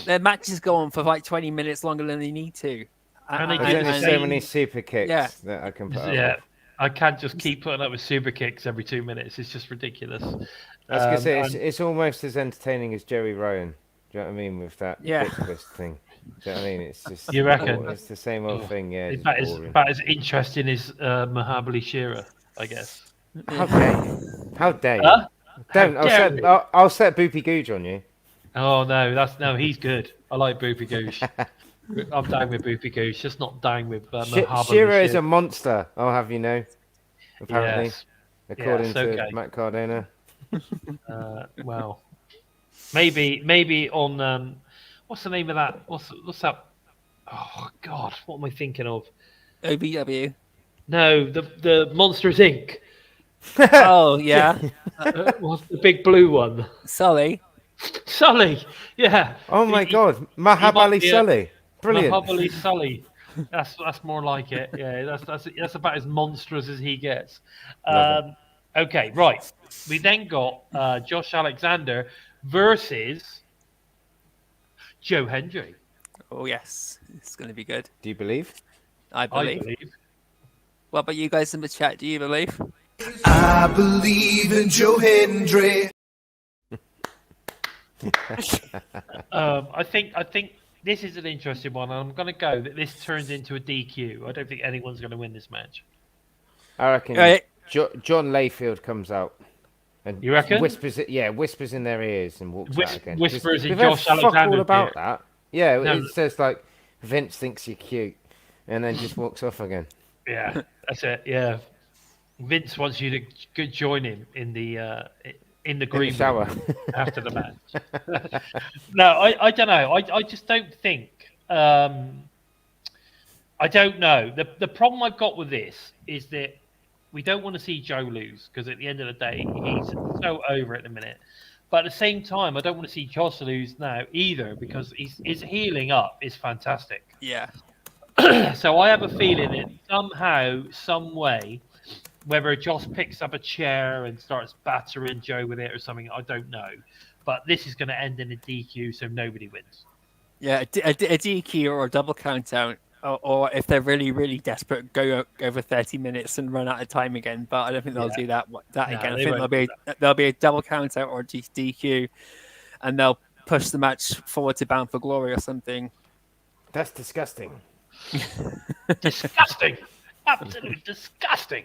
Their matches go on for like 20 minutes longer than they need to. And they There's do only the so same. many super kicks that I can put up. Yeah. I can't just keep putting up with super kicks every 2 minutes. It's just ridiculous. I was gonna say it's almost as entertaining as Joey Ryan. Do you know what I mean with that Yeah. dick twist thing? Do you know what I mean? It's just You reckon? It's the same old thing. Yeah, It's it's boring. about as interesting as Mahabali Shira, I guess. How dare you? How dare you? Huh? Don't. How dare you? I'll set Boopy Googe on you. Oh no, he's good. I like Boopy Goosh. I'm down with Boopy Goosh, just not down with Mahabali Shira is a monster. I'll have you know. Apparently, Yes. according to okay. Matt Cardona. Well, maybe on what's the name of that? What's that? Oh God, what am I thinking of? OVW. No, the Monsters Inc. Oh yeah, What's the big blue one? Sully. Sully. Yeah. Oh my God, Mahabali Sully. Brilliant. Mahabali Sully. That's more like it. Yeah, that's about as monstrous as he gets. Okay, right. We then got Josh Alexander versus Joe Hendry. Oh yes, it's going to be good. Do you believe? I believe. I believe. What about you guys in the chat? Do you believe? I believe in Joe Hendry. I think this is an interesting one. I'm going to go that this turns into a DQ. I don't think anyone's going to win this match. I reckon Right. John Layfield comes out and You reckon? whispers in their ears and walks out again. Whispers in We've heard Josh fuck Alexander's all about ear. that. Yeah, No. it says like Vince thinks you're cute, and then just walks off again. Yeah, that's it. Yeah, Vince wants you to join him in the green shower room after the match. No, I don't know. I just don't think. I don't know. The problem I've got with this is that we don't want to see Joe lose because at the end of the day, he's so over at the minute. But at the same time, I don't want to see Josh lose now either because his healing up is fantastic. Yeah. So I have a feeling that somehow, some way, whether Josh picks up a chair and starts battering Joe with it or something, I don't know. But this is going to end in a DQ, so nobody wins. Yeah, a DQ or a double count out, or if they're really, really desperate, go over 30 minutes and run out of time again. But I don't think they'll do that again. I think there'll be a double count out or a DQ, and they'll push the match forward to Bound for Glory or something. That's disgusting. Disgusting. Absolutely disgusting.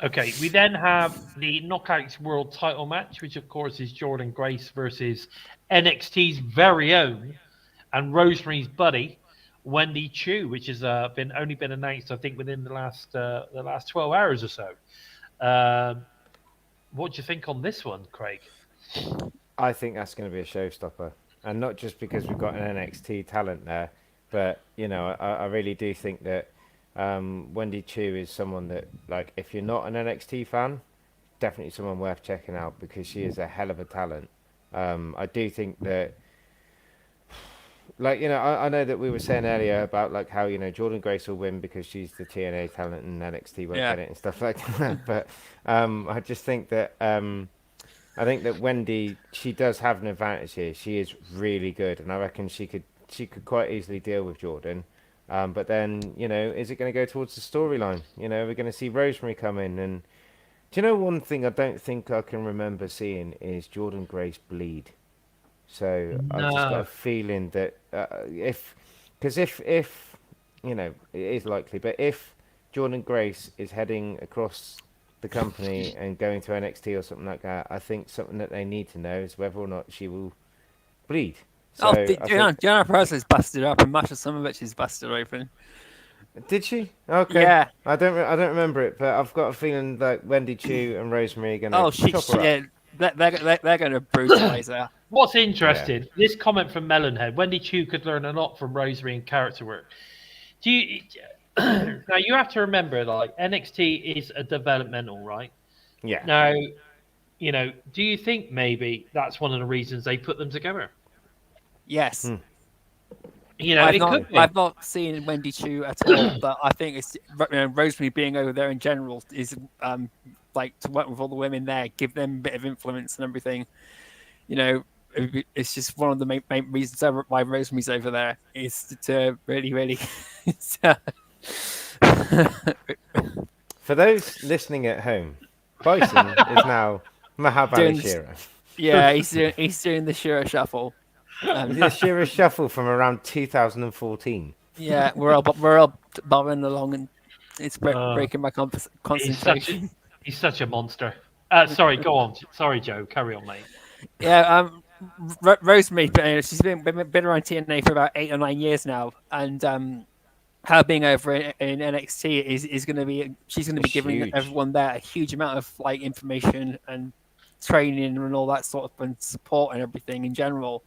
Okay, we then have the Knockouts World title match, which of course is Jordynne Grace versus NXT's very own and Rosemary's buddy, Wendy Choo, which has only been announced, I think, within the last 12 hours or so. What do you think on this one, Craig? I think that's going to be a showstopper, and not just because we've got an NXT talent there, but you know, I really do think that Wendy Choo is someone that, like, if you're not an NXT fan, definitely someone worth checking out because she is a hell of a talent. I do think that, like, you know, I know that we were saying earlier about like how, you know, Jordynne Grace will win because she's the TNA talent and NXT won't get it and stuff like that. But I just think that I think that Wendy, she does have an advantage here. She is really good, and I reckon she could quite easily deal with Jordynne. But then, you know, is it going to go towards the storyline? You know, we're going to see Rosemary come in. And do you know one thing I don't think I can remember seeing is Jordynne Grace bleed. So I've just got a feeling that if, you know, it is likely, but if Jordynne Grace is heading across the company and going to NXT or something like that, I think something that they need to know is whether or not she will bleed. So Diana Perez is busted up and Masha Somovich is busted open. Did she? Okay. Yeah. I don't remember it, but I've got a feeling like Wendy Choo and Rosemary are going to they're going to brutalize her. What's interesting, this comment from Melonhead, Wendy Choo could learn a lot from Rosemary in character work. Now you have to remember, like, NXT is a developmental, right? Yeah. Now, you know, do you think maybe that's one of the reasons they put them together? Yes. You know, I've not seen Wendy Choo at all, but I think it's, you know, Rosemary being over there in general is like to work with all the women there, give them a bit of influence and everything. You know, it's just one of the main reasons why Rosemary's over there is to really, really For those listening at home, Bison is now Mahabali Shira. Yeah, he's doing the Shira shuffle. The Shira shuffle from around 2014. Yeah, we're all bobbing along, and it's breaking my concentration. He's such a monster. Sorry, go on. Sorry, Joe. Carry on, mate. Yeah, Rosemary, she's been around TNA for about 8 or 9 years now, and her being over in NXT is going to be, she's going to be giving huge. everyone there a huge amount of like information and training and all that sort of, and support and everything in general.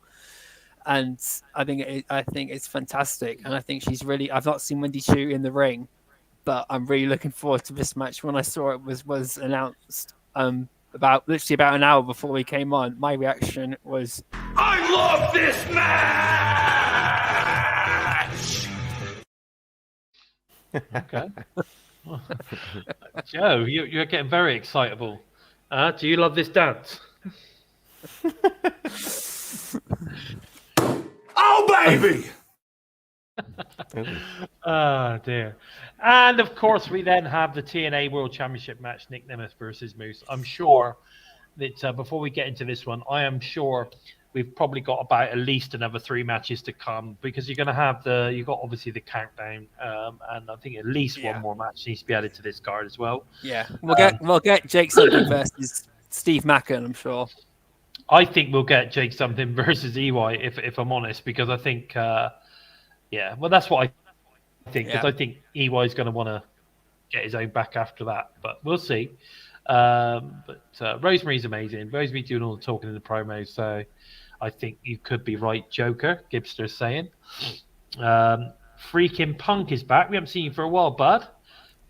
And I think it's fantastic, and I think she's really. I've not seen Wendy Choo in the ring, but I'm really looking forward to this match. When I saw it was announced, about an hour before we came on, my reaction was, I love this match! Okay. Joe, you're getting very excitable. Do you love this dance? Oh, baby! Oh, dear. And, of course, we then have the TNA World Championship match, Nick Nemeth versus Moose. I'm sure that before we get into this one, I am sure we've probably got about at least another 3 matches to come, because you're going to have you've got obviously the countdown, and I think at least one more match needs to be added to this card as well. Yeah, we'll get Jake Something versus Steve Mackin, I'm sure. I think we'll get Jake Something versus EY, if I'm honest, because I think, well, that's what I think, because I think EY is going to want to get his own back after that, but we'll see. But Rosemary's amazing. Rosemary doing all the talking in the promo, so I think you could be right, Joker. Gibster's saying. Freaking Punk is back. We haven't seen you for a while, bud.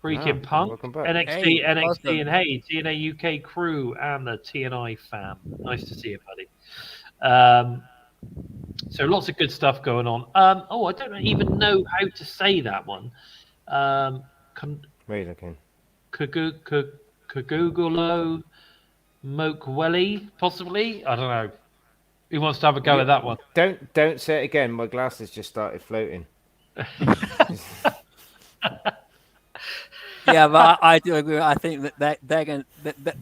Freaking Punk. Welcome back. NXT, Hey, welcome. and hey, TNA UK crew and the TNI fam. Nice to see you, buddy. So lots of good stuff going on. I don't even know how to say that one. Where are you looking? Kagugulo Mokweli, possibly? I don't know. Who wants to have a go at that one? Don't say it again. My glasses just started floating. Yeah, but I do agree. I think that they're going.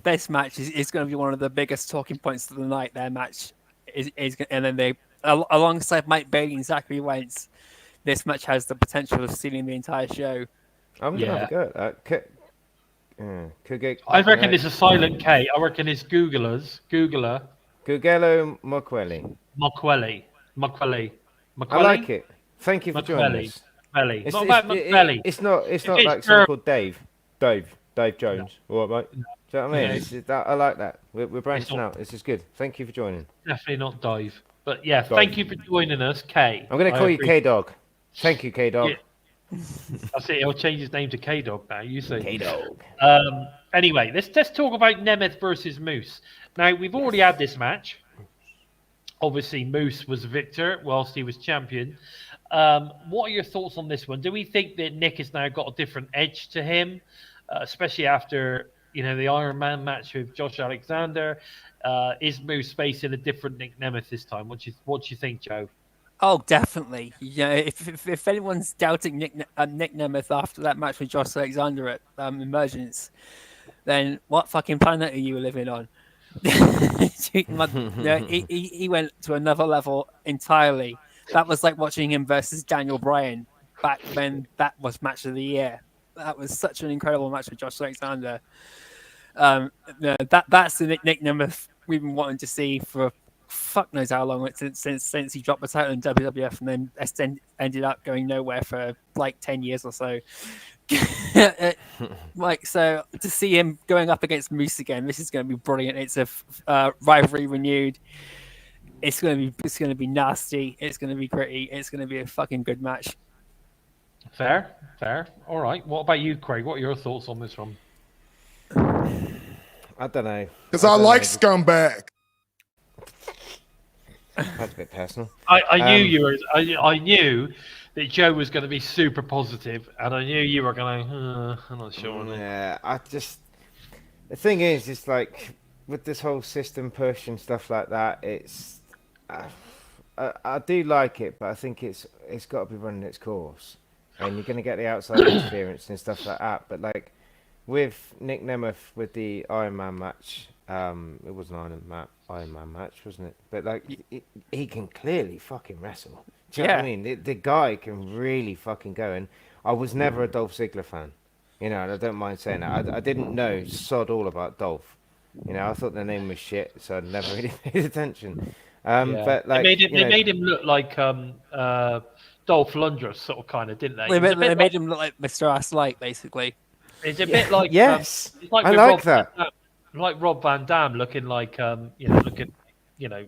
This match is going to be one of the biggest talking points of the night. Their match is and then they, alongside Mike Bailey and Zachary Wentz, this match has the potential of stealing the entire show. I'm gonna have a go at that. I reckon it's a silent K. I reckon it's Googler. Gugelo Mokweli. Mokweli. I like it. Thank you for joining us. It's not about McBelly. It's not like someone called Dave Jones. No. All right, mate. Do you know what I mean? I like that. We're branching out. This is good. Thank you for joining. Definitely not Dive. But yeah, thank you for joining us, K. I'm going to call you K-Dog. Thank you, K-Dog. Yeah. I see. He'll change his name to K-Dog now. You say K-Dog. Anyway, let's talk about Nemeth versus Moose. Now, we've already had this match. Obviously, Moose was victor whilst he was champion. What are your thoughts on this one? Do we think that Nick has now got a different edge to him, especially after the Iron Man match with Josh Alexander? Is Moose facing a different Nick Nemeth this time? What do you think, Joe? Oh, definitely. Yeah, if anyone's doubting Nick Nemeth after that match with Josh Alexander at Emergence, then what fucking planet are you living on? He went to another level entirely. That was like watching him versus Daniel Bryan back when that was match of the year. That was such an incredible match with Josh Alexander. That's the Nick Nemeth we've been wanting to see for fuck knows how long, since he dropped the title in WWF and then ended up going nowhere for like 10 years or so. So to see him going up against Moose again, this is going to be brilliant. It's a rivalry renewed. It's going to be nasty. It's going to be gritty. It's going to be a fucking good match. Fair. All right. What about you, Craig? What are your thoughts on this one? I don't know. Because I like scumbag. That's a bit personal. I knew you were. I knew that Joe was going to be super positive, and I knew you were going. I'm not sure. Yeah, the thing is, it's like with this whole system push and stuff like that. It's I do like it, but I think it's got to be running its course, and you're going to get the outside interference and stuff like that. But like with Nick Nemeth with the Iron Man match. It was an Iron Man match, wasn't it? But like, he can clearly fucking wrestle. Do you know what I mean? The guy can really fucking go. And I was never a Dolph Ziggler fan, and I don't mind saying that. I didn't know sod all about Dolph. I thought the name was shit, so I'd never really paid attention. But like, they made him look like Dolph Lundgren, sort of, kind of, didn't they? They made him look like Mr. Ass Light, basically. It's a bit like yes, it's like I with like that. Like Rob Van Dam looking like looking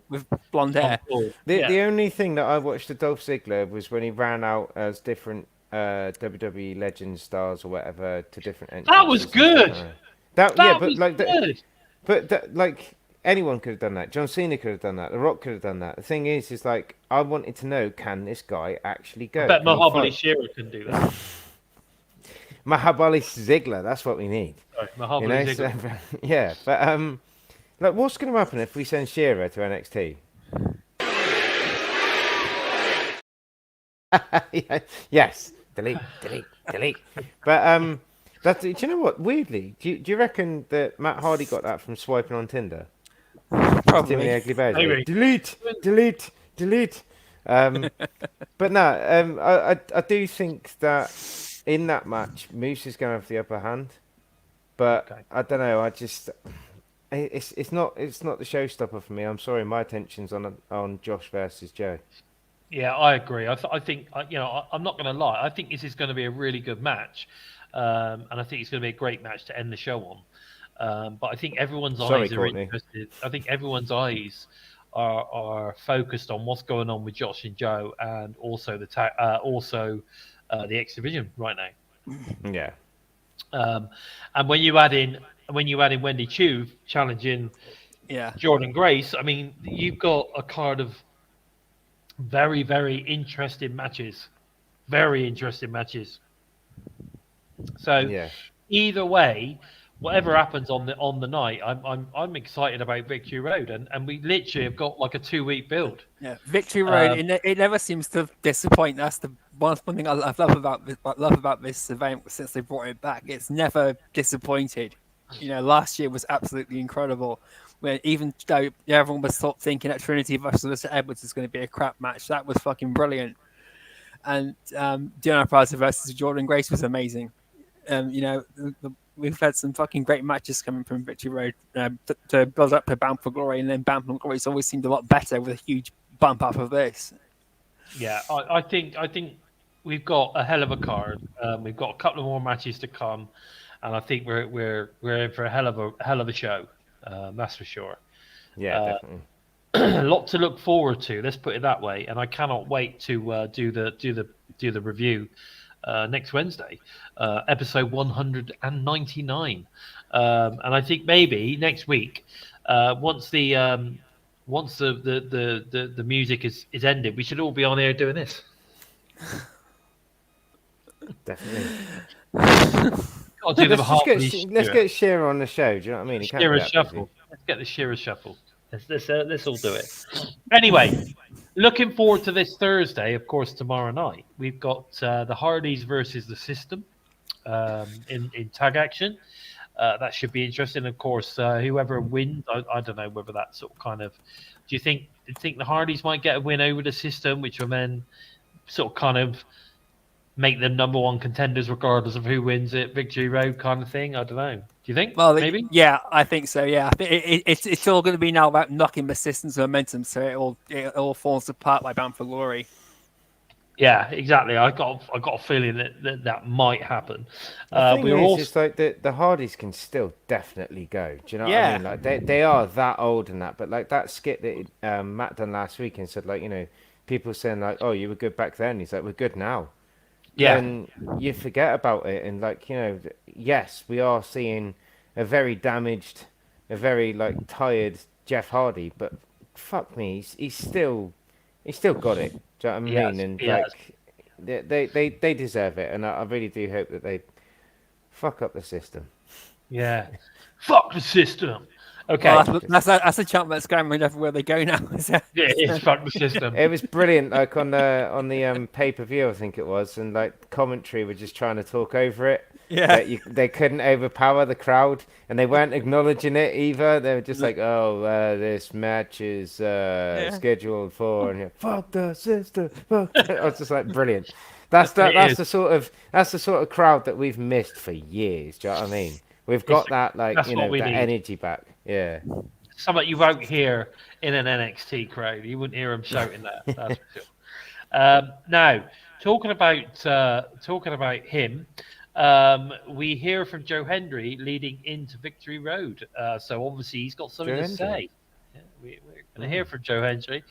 with blonde hair. The only thing that I watched the Dolph Ziggler was when he ran out as different WWE Legend stars or whatever to different entrances. That was good. But like anyone could have done that. John Cena could have done that. The Rock could have done that. The thing is like I wanted to know, can this guy actually go? I bet Mahabali Shira can do that. Mahabali Ziggler, that's what we need. Sorry, Mahabali Ziggler. So, yeah, but like, what's going to happen if we send Shira to NXT? Yes, delete. But do you know what? Weirdly, do you reckon that Matt Hardy got that from swiping on Tinder? Probably. Timmy Ugly Bears. Maybe. Delete. But no, I do think that in that match, Moose is going to have the upper hand. But okay. I don't know. It's not the showstopper for me. I'm sorry, my attention's on Josh versus Joe. Yeah, I agree. I think I'm not going to lie. I think this is going to be a really good match, and I think it's going to be a great match to end the show on. But I think everyone's eyes are interested. I think everyone's eyes are focused on what's going on with Josh and Joe, and also the X Division right now. Yeah. And when you add in Wendy Choo challenging Jordynne Grace, I mean, you've got a card of very, very interesting matches. Very interesting matches. So either way, whatever happens on the night, I'm excited about Victory Road, and we literally have got like a 2-week build. Yeah, Victory Road. It never seems to disappoint. That's the one thing I love about this event since they brought it back. It's never disappointed. Last year was absolutely incredible. When even though everyone was thinking that Trinity versus Edwards is going to be a crap match, that was fucking brilliant. And Deonna Purrazzo versus Jordynne Grace was amazing. We've had some fucking great matches coming from Victory Road to build up to Bound for Glory, and then Bound for Glory's always seemed a lot better with a huge bump up of this. Yeah, I think we've got a hell of a card. We've got a couple of more matches to come, and I think we're in for a hell of a show. That's for sure. Yeah, definitely. A lot to look forward to. Let's put it that way. And I cannot wait to do the review next Wednesday, episode 199. And I think maybe next week, once the music is ended, we should all be on air doing this. Definitely. Let's get Shearer on the show. Do you know what I mean? Shearer shuffle. Let's get the Shearer shuffle. Let's all do it. Anyway, looking forward to this Thursday. Of course, tomorrow night we've got the Hardys versus the System in tag action. That should be interesting. Of course, whoever wins, I don't know whether that's sort of kind of. Do you think the Hardys might get a win over the System, which will then sort of kind of make them number one contenders regardless of who wins it, Victory Road kind of thing? I don't know. Do you think? Well, maybe. Yeah, I think so. Yeah, it's all going to be now about knocking the System's momentum, so it all falls apart like Bound for Glory. Yeah, exactly. I got a feeling that might happen. The thing is, it's like the Hardys can still definitely go. Do you know what I mean? Like they are that old and that, but like that skit that Matt done last week and said, like, people saying like, oh, you were good back then. He's like, we're good now. Yeah. And you forget about it, and like, yes, we are seeing a very damaged, a very like tired Jeff Hardy, but fuck me, he's still got it. Do you know what I mean? Yes, and like they deserve it, and I really do hope that they fuck up the System. Yeah, fuck the System. Okay, well, that's a chant that's going everywhere they go now. Yeah, it's fuck the System. It was brilliant, like on the pay-per-view, I think it was, and like commentary were just trying to talk over it, Yeah. They couldn't overpower the crowd, and they weren't acknowledging it either. They were just like, "Oh, this match is scheduled for," and fuck the sister. Fuck. I was just like, brilliant. That's the sort of crowd that we've missed for years. Do you know what I mean? We've got that that's what we that need. energy back. Yeah. Something you won't hear in an NXT crowd. You wouldn't hear them shouting that. That's for sure. Now, talking about him, we hear from Joe Hendry leading into Victory Road. So obviously he's got something to say. Yeah, we're going to hear from Joe Hendry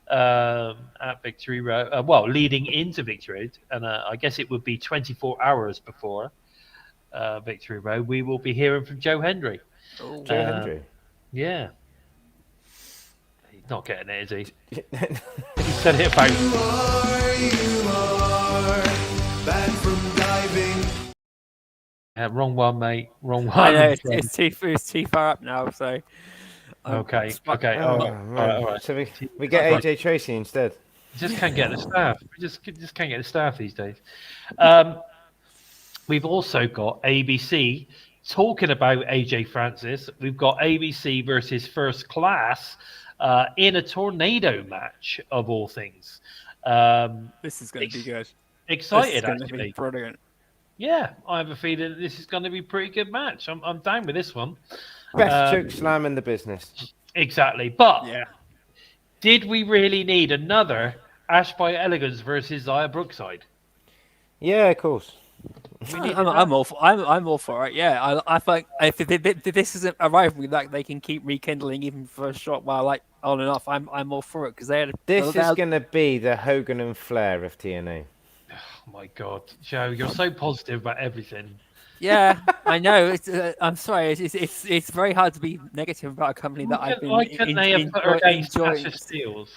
at Victory Road. Well, leading into Victory Road, and I guess it would be 24 hours before Victory Road. We will be hearing from Joe Hendry. Joe Hendry. Yeah. He's not getting it, is he? He said it about... You are back from diving. wrong one, mate. Wrong one. I know it's too far up now. So Okay. Oh, All right. So we get AJ Tracy instead. Just can't get the staff. We just can't get the staff these days. We've also got ABC talking about AJ Francis. We've got ABC versus First Class in a tornado match of all things. this is going to be good. Excited, this is actually. be brilliant. Yeah, I have a feeling that this is going to be a pretty good match. I'm down with this one. Best choke slam in the business. Exactly. But Yeah. did we really need another Ash by Elegance versus Xia Brookside? Yeah, of course. I'm all for it. Yeah, I think if this isn't a rivalry that they can keep rekindling even for a short while, like on and off, I'm all for it because This is going to be the Hogan and Flair of TNA. Oh my God, Joe, you're so positive about everything. Yeah, I know. I'm sorry. It's very hard to be negative about a company that I've been Why couldn't they have put her against Tasha Steelz?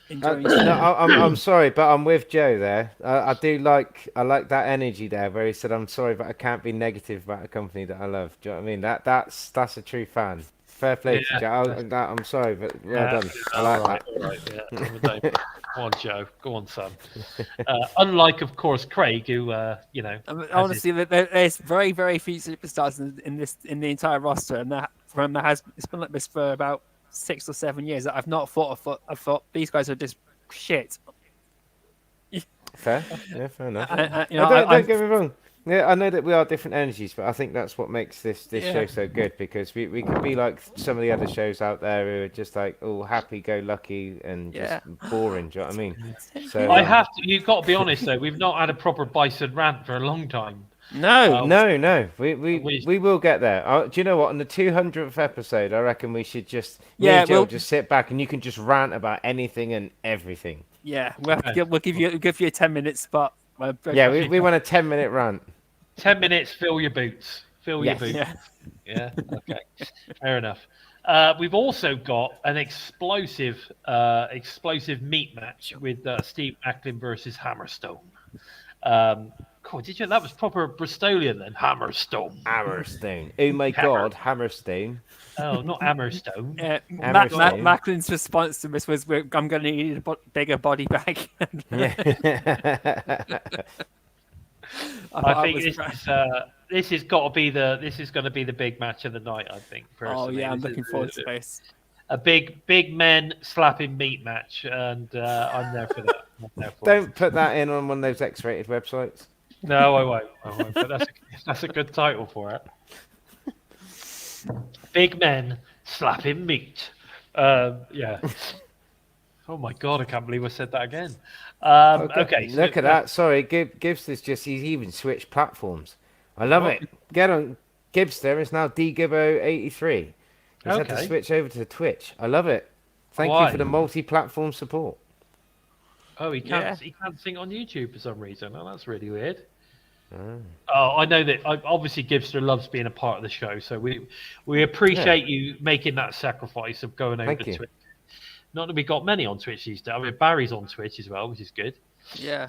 I'm sorry, but I'm with Joe there. I like that energy there, where he said, "I'm sorry, but I can't be negative about a company that I love." Do you know what I mean? That's a true fan. Fair play to Joe. I'm sorry, but well done. I like that. All right, yeah. Go on, Joe. Go on, son. Unlike, of course, Craig, who honestly, there's very very few superstars in the entire roster, and it's been like this for about 6 or 7 years that I've not thought. I thought these guys are just shit. Fair, yeah, fair enough. Don't get me wrong. Yeah, I know that we are different energies, but I think that's what makes this show so good, because we could be like some of the other shows out there who are just like all happy-go-lucky and just boring. Do you know what I mean? So you've got to be honest though. We've not had a proper Bison rant for a long time. No. We will get there. Do you know what? On the 200th episode, I reckon we should just just sit back and you can just rant about anything and everything. Yeah, we'll give you a 10-minute spot. We want a 10-minute rant. 10 minutes. Fill your boots. Your boots. Yeah. Okay. Fair enough. We've also got an explosive meat match with Steve Macklin versus Hammerstone. God, did you? That was proper Bristolian then. Hammerstone. Oh my God, Hammerstone. Oh, not Hammerstone. Macklin's response to this was, "I'm going to need a bigger body bag." I think this has got to be this is going to be the big match of the night. I think. Personally. Oh yeah, I'm looking forward to this. A big men slapping meat match, and I'm there for that. Don't put that in on one of those X-rated websites. No, I won't. But that's a good title for it. Big men slapping meat. Yeah. Oh my God, I can't believe I said that again. Okay. Look at that. Sorry, Gibbs is he's even switched platforms. I love it. Get on Gibster. It's now DGibbo83. He's had to switch over to Twitch. I love it. Thank you for the multi-platform support. Oh, he can't sing on YouTube for some reason. Oh, that's really weird. Oh, I know that. Obviously, Gibster loves being a part of the show, so we appreciate you making that sacrifice of going over to Twitch. Not that we got many on Twitch these days. I mean, Barry's on Twitch as well, which is good. Yeah.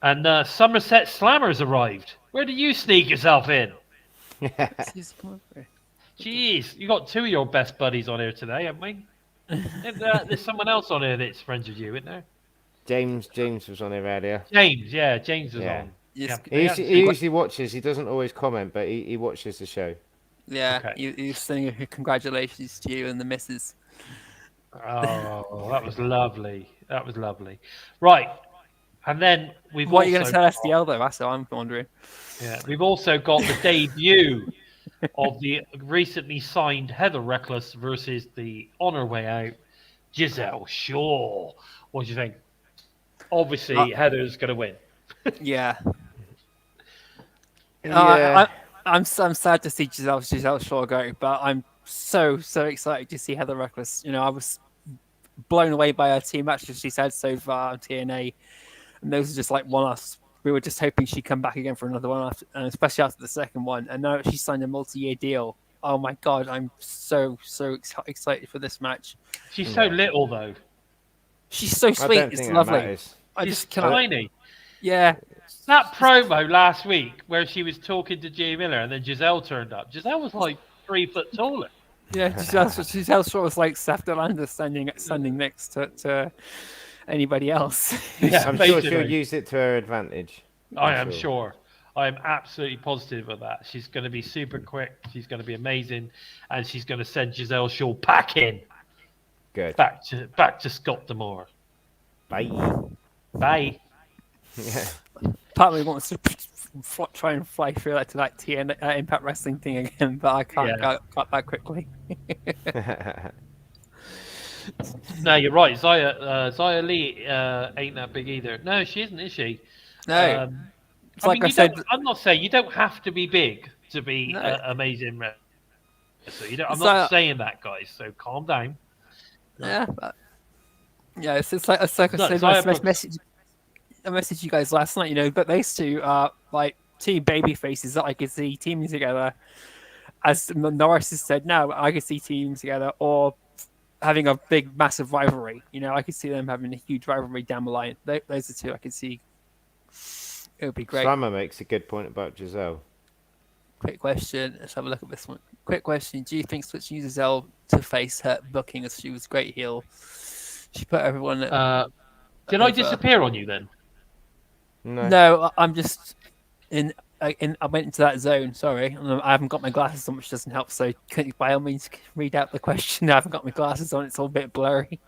And Somerset Slammer's arrived. Where did you sneak yourself in? Jeez, you got two of your best buddies on here today, haven't we? There's someone else on here that's friends with you, isn't there? James was on here earlier. James was on. He usually watches. He doesn't always comment, but he watches the show. Yeah, Okay. he's sending congratulations to you and the missus. Oh, that was lovely. That was lovely. Right. And then we've What are you also going to tell SDL though? That's what I'm wondering. we've also got the debut of the recently signed Heather Reckless versus the on her way out Gisele Shaw. What do you think? Obviously, Heather's going to win. Yeah. Yeah. I'm sad to see Gisele Shaw go, but I'm so excited to see Heather Reckless. I was blown away by her team matches she's had so far on TNA, and those are just like one-offs. We were just hoping she'd come back again for another one, and especially after the second one. And now she signed a multi-year deal. Oh my god, I'm so excited for this match. She's so little though. She's so sweet. It's lovely. She's tiny. Yeah. That promo last week where she was talking to Jay Miller and then Gisele turned up. Gisele was like 3 foot taller. Yeah, Gisele Shaw was like Seth Delander standing next to anybody else. Yeah, I'm sure she'll use it to her advantage. I am sure. I am absolutely positive of that. She's going to be super quick. She's going to be amazing, and she's going to send Gisele Shaw packing. Good. Back to Scott D'Amore. Bye. Yeah. Part of me wants to try and fly through that to that TNA Impact Wrestling thing again, but I can't cut that quickly. No, you're right. Xia Li ain't that big either. No, she isn't, is she? No. I said, I'm not saying you don't have to be big to be amazing wrestler. I'm not saying that, guys. So calm down. Yeah, it's like I said, I messaged you guys last night. But these two are like two baby faces that I could see teaming together. As Norris has said, now I could see teaming together or having a big, massive rivalry. I could see them having a huge rivalry down the line. Those are two I could see. It would be great. Slammer makes a good point about Gisele. Quick question. Let's have a look at this one. Quick question. Do you think switching Gisele to face her booking as she was great heel? She put everyone. Did I disappear on you then? No, I'm just in. I went into that zone. Sorry, I haven't got my glasses on, which doesn't help. So, could you by all means read out the question? I haven't got my glasses on; it's all a bit blurry.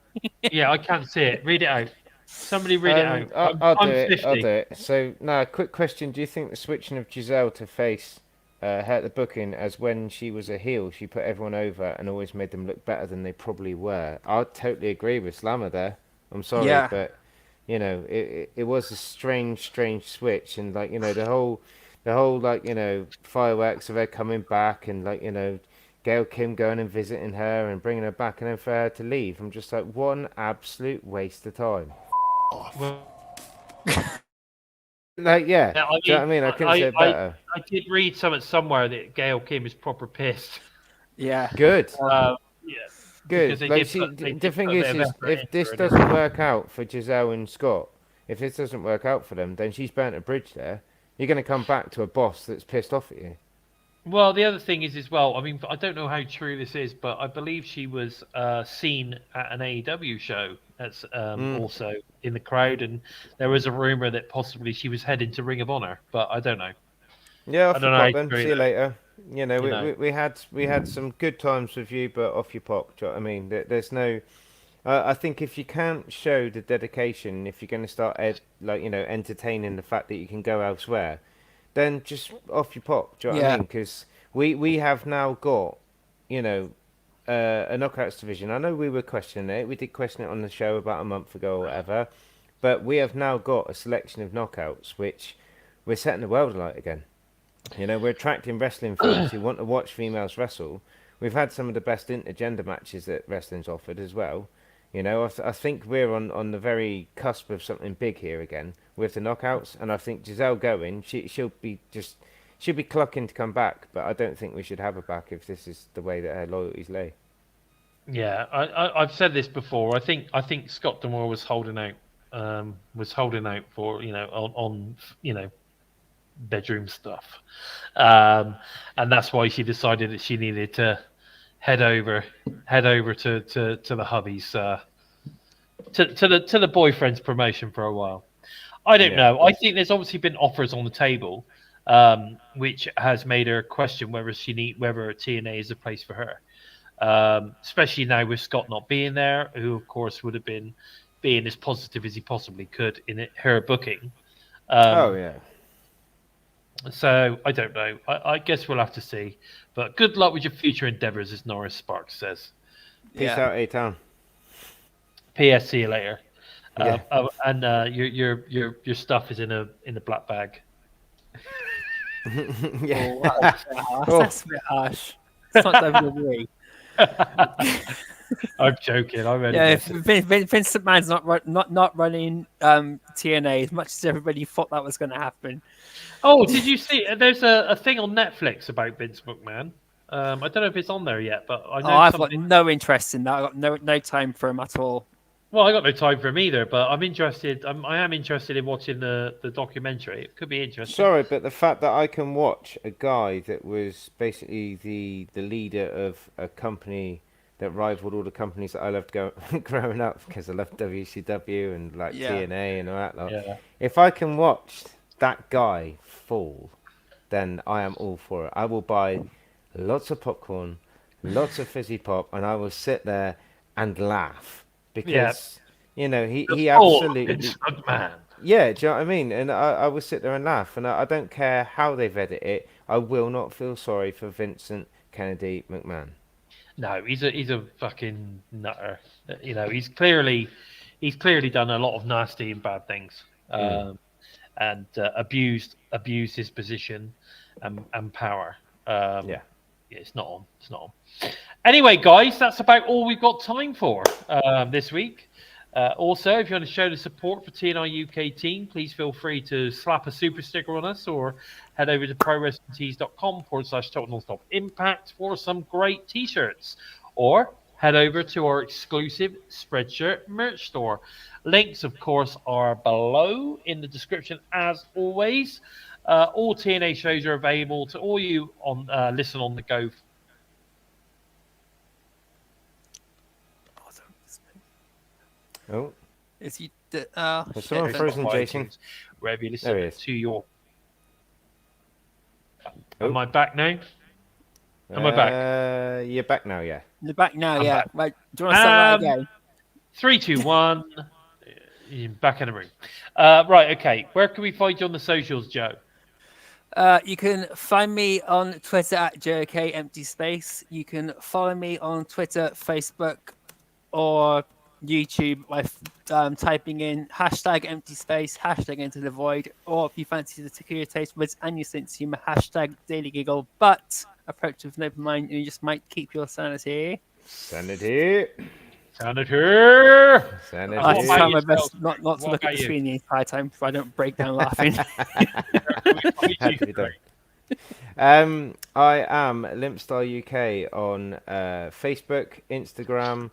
Yeah, I can't see it. Read it out. Somebody read it out. I'll do it. So, now, quick question: do you think the switching of Gisele to face hurt the booking, as when she was a heel, she put everyone over and always made them look better than they probably were? I totally agree with Slammer there. I'm sorry, but it was a strange switch, and the whole fireworks of her coming back, and Gail Kim going and visiting her and bringing her back, and then for her to leave, I'm just like, what an absolute waste of time. Do you know what I mean? I couldn't say it better. I did read somewhere that Gail Kim is proper pissed. Yeah. Good. Good. The thing is, if this doesn't work out for Gisele and Scott, if this doesn't work out for them, then she's burnt a bridge there. You're going to come back to a boss that's pissed off at you. Well, the other thing is as well, I mean, I don't know how true this is, but I believe she was seen at an AEW show that's also in the crowd, and there was a rumor that possibly she was heading to Ring of Honor, but I don't know. Yeah, off your pop then. See you later. We had some good times with you, but off your pop. Do you know what I mean? There's no. I think if you can't show the dedication, if you're going to start entertaining the fact that you can go elsewhere, then just off your pop. Do you know what I mean? Because we have now got, a knockouts division. I know we were questioning it. We did question it on the show about a month ago or whatever, but we have now got a selection of knockouts which we're setting the world alight again. We're attracting wrestling fans who want to watch females wrestle. We've had some of the best intergender matches that wrestling's offered as well. I think we're on the very cusp of something big here again with the knockouts, and I think Gisele going, she'll be clucking to come back, but I don't think we should have her back if this is the way that her loyalties lay. Yeah, I've said this before. I think Scott D'Amore was holding out for on bedroom stuff, and that's why she decided that she needed to head over to the hubby's to the boyfriend's promotion for a while. I don't know. I think there's obviously been offers on the table, which has made her question whether TNA is a place for her. Especially now with Scott not being there, who of course would have been being as positive as he possibly could in her booking. So I don't know. I guess we'll have to see. But good luck with your future endeavours, as Norris Sparks says. Peace out, A-Town. P.S. See you later. Yeah. And your stuff is in a black bag. Yeah. Oh, that's a bit harsh. It's not WWE. I'm joking. I'm ready. Yeah, if Vince McMahon's not running TNA as much as everybody thought that was going to happen. Oh, did you see? There's a thing on Netflix about Vince McMahon. I don't know if it's on there yet, but I know I've got no interest in that. I've got no time for him at all. Well, I got no time for him either, but I'm interested. I am interested in watching the documentary. It could be interesting. Sorry, but the fact that I can watch a guy that was basically the leader of a company that rivaled all the companies that I loved growing up, because I loved WCW and TNA and all that lot. Yeah. If I can watch that guy fall, then I am all for it. I will buy lots of popcorn, lots of fizzy pop, and I will sit there and laugh. Because, he absolutely... Man. Yeah, do you know what I mean? And I will sit there and laugh. And I don't care how they've edited it. I will not feel sorry for Vincent Kennedy McMahon. No, he's a fucking nutter. He's clearly done a lot of nasty and bad things. And abused his position and power. It's not on. It's not on. Anyway, guys, that's about all we've got time for this week. Also, if you want to show the support for TNI UK team, please feel free to slap a super sticker on us or head over to prowrestlingtees.com/Total Nonstop Impact for some great t-shirts. Or head over to our exclusive Spreadshirt merch store. Links, of course, are below in the description as always. All TNA shows are available to all you on listen on the go. Oh, is he? Has someone frozen Jason? Wherever you There he listen is. to your. Am I back now? Am I back? You're back now, yeah. You're back now, I'm yeah. back. Right, do you want to start that again? 3, 2, 1. You're back in the room. Right, okay. Where can we find you on the socials, Joe? You can find me on Twitter at JOK empty space. You can follow me on Twitter, Facebook, or YouTube by typing in hashtag empty space, hashtag into the void, or if you fancy the tequila taste words and you sense humor, hashtag daily giggle, but approach with an open mind and you just might keep your sanity. Sanity. Sanity. I try my best not to look at the screen the entire time so I don't break down laughing. I am LimpstarUK on Facebook, Instagram,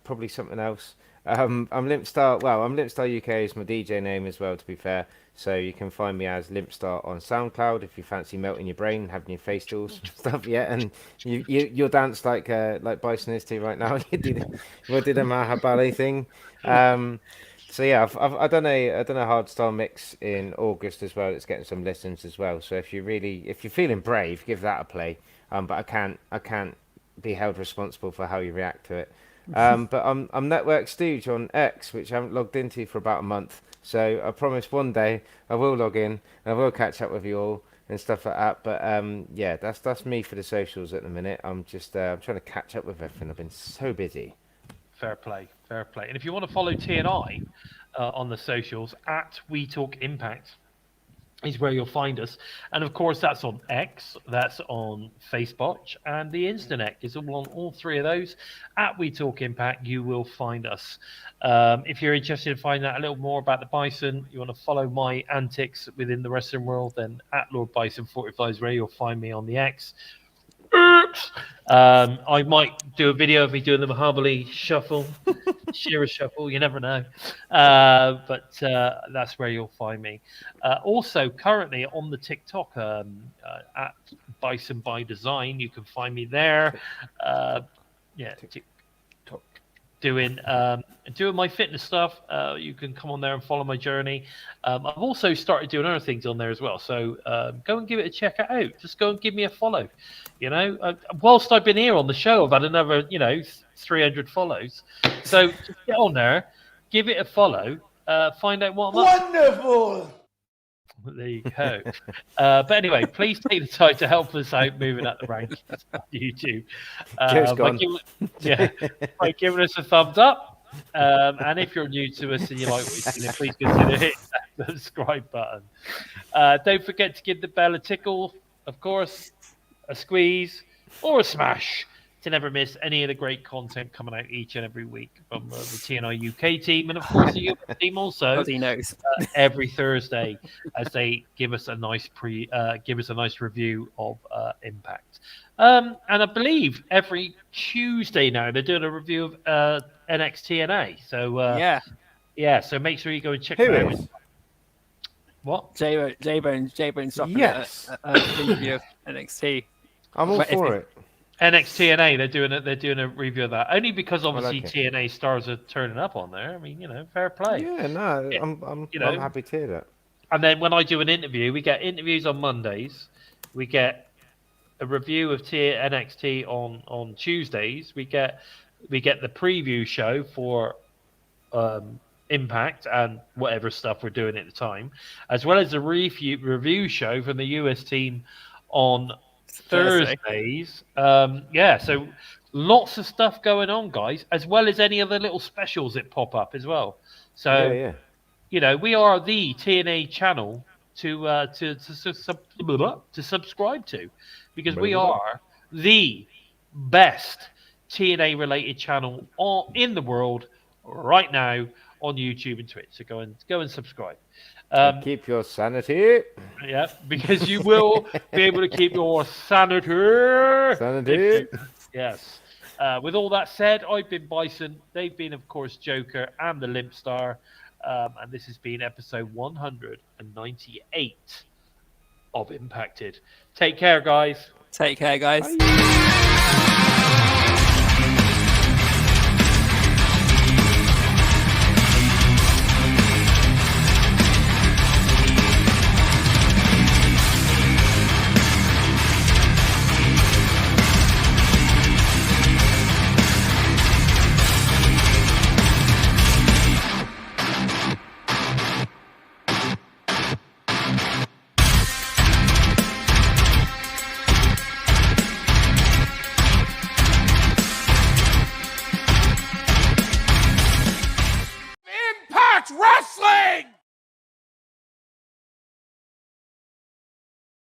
probably something else. I'm Limpstar. Well, I'm LimpstarUK is my DJ name as well, to be fair. So you can find me as Limpstar on SoundCloud if you fancy melting your brain, having your face tools and stuff. Yeah, and you'll dance like Bison is to right now. We'll do the Maha ballet thing. So yeah, I've done a hardstyle mix in August as well. It's getting some listens as well. So if you're feeling brave, give that a play. But I can't be held responsible for how you react to it. But I'm Network Stooge on X, which I haven't logged into for about a month. So I promise one day I will log in and I will catch up with you all and stuff like that. But yeah, that's me for the socials at the minute. I'm just I'm trying to catch up with everything. I've been so busy. Fair play. And if you want to follow TNI on the socials, at We Talk Impact is where you'll find us. And of course, that's on X, that's on Facebook, and the Internet is all on all three of those. At We Talk Impact, you will find us. If you're interested in finding out a little more about the Bison, you want to follow my antics within the wrestling world, then at Lord Bison 45 is where you'll find me on the X. I might do a video of me doing the Mahabali shuffle, Shira shuffle. You never know, but that's where you'll find me. Also, currently on the TikTok at Bison by Design, you can find me there. Yeah, TikTok. doing my fitness stuff. You can come on there and follow my journey. I've also started doing other things on there as well. So go and give it a check out. Just go and give me a follow. You know, whilst I've been here on the show, I've had another 300 follows. So just get on there, give it a follow, find out what I'm up to. Wonderful! There you go. But anyway, please take the time to help us out moving up the rankings on YouTube. By giving us a thumbs up. And if you're new to us and you like what you've seen, please consider hitting that subscribe button. Don't forget to give the bell a tickle, of course, a squeeze, or a smash to never miss any of the great content coming out each and every week from the TNI UK team, and of course the US team also. He knows. Every Thursday, as they give us a nice review of Impact, and I believe every Tuesday now they're doing a review of NXT TNA. So so make sure you go and check them out. What? J-Bone's dropping Yes. an interview of NXT. I'm all for it. NXT TNA, they're doing a review of that only because obviously it. TNA stars are turning up on there. I mean, fair play. Yeah, no, I'm happy to hear that. And then when I do an interview, we get interviews on Mondays, we get a review of NXT on Tuesdays, we get the preview show for Impact and whatever stuff we're doing at the time, as well as the review show from the US team on Thursdays. So lots of stuff going on, guys, as well as any other little specials that pop up as well. So we are the TNA channel to subscribe to, because we are the best TNA related channel in the world right now on YouTube and Twitch. So go and subscribe. Keep your sanity. Yeah, because you will be able to keep your sanity. Yes. With all that said, I've been Bison. They've been, of course, Joker and the Limpstar. And this has been episode 198 of Impacted. Take care, guys. Take care, guys. Bye. Impact Wrestling!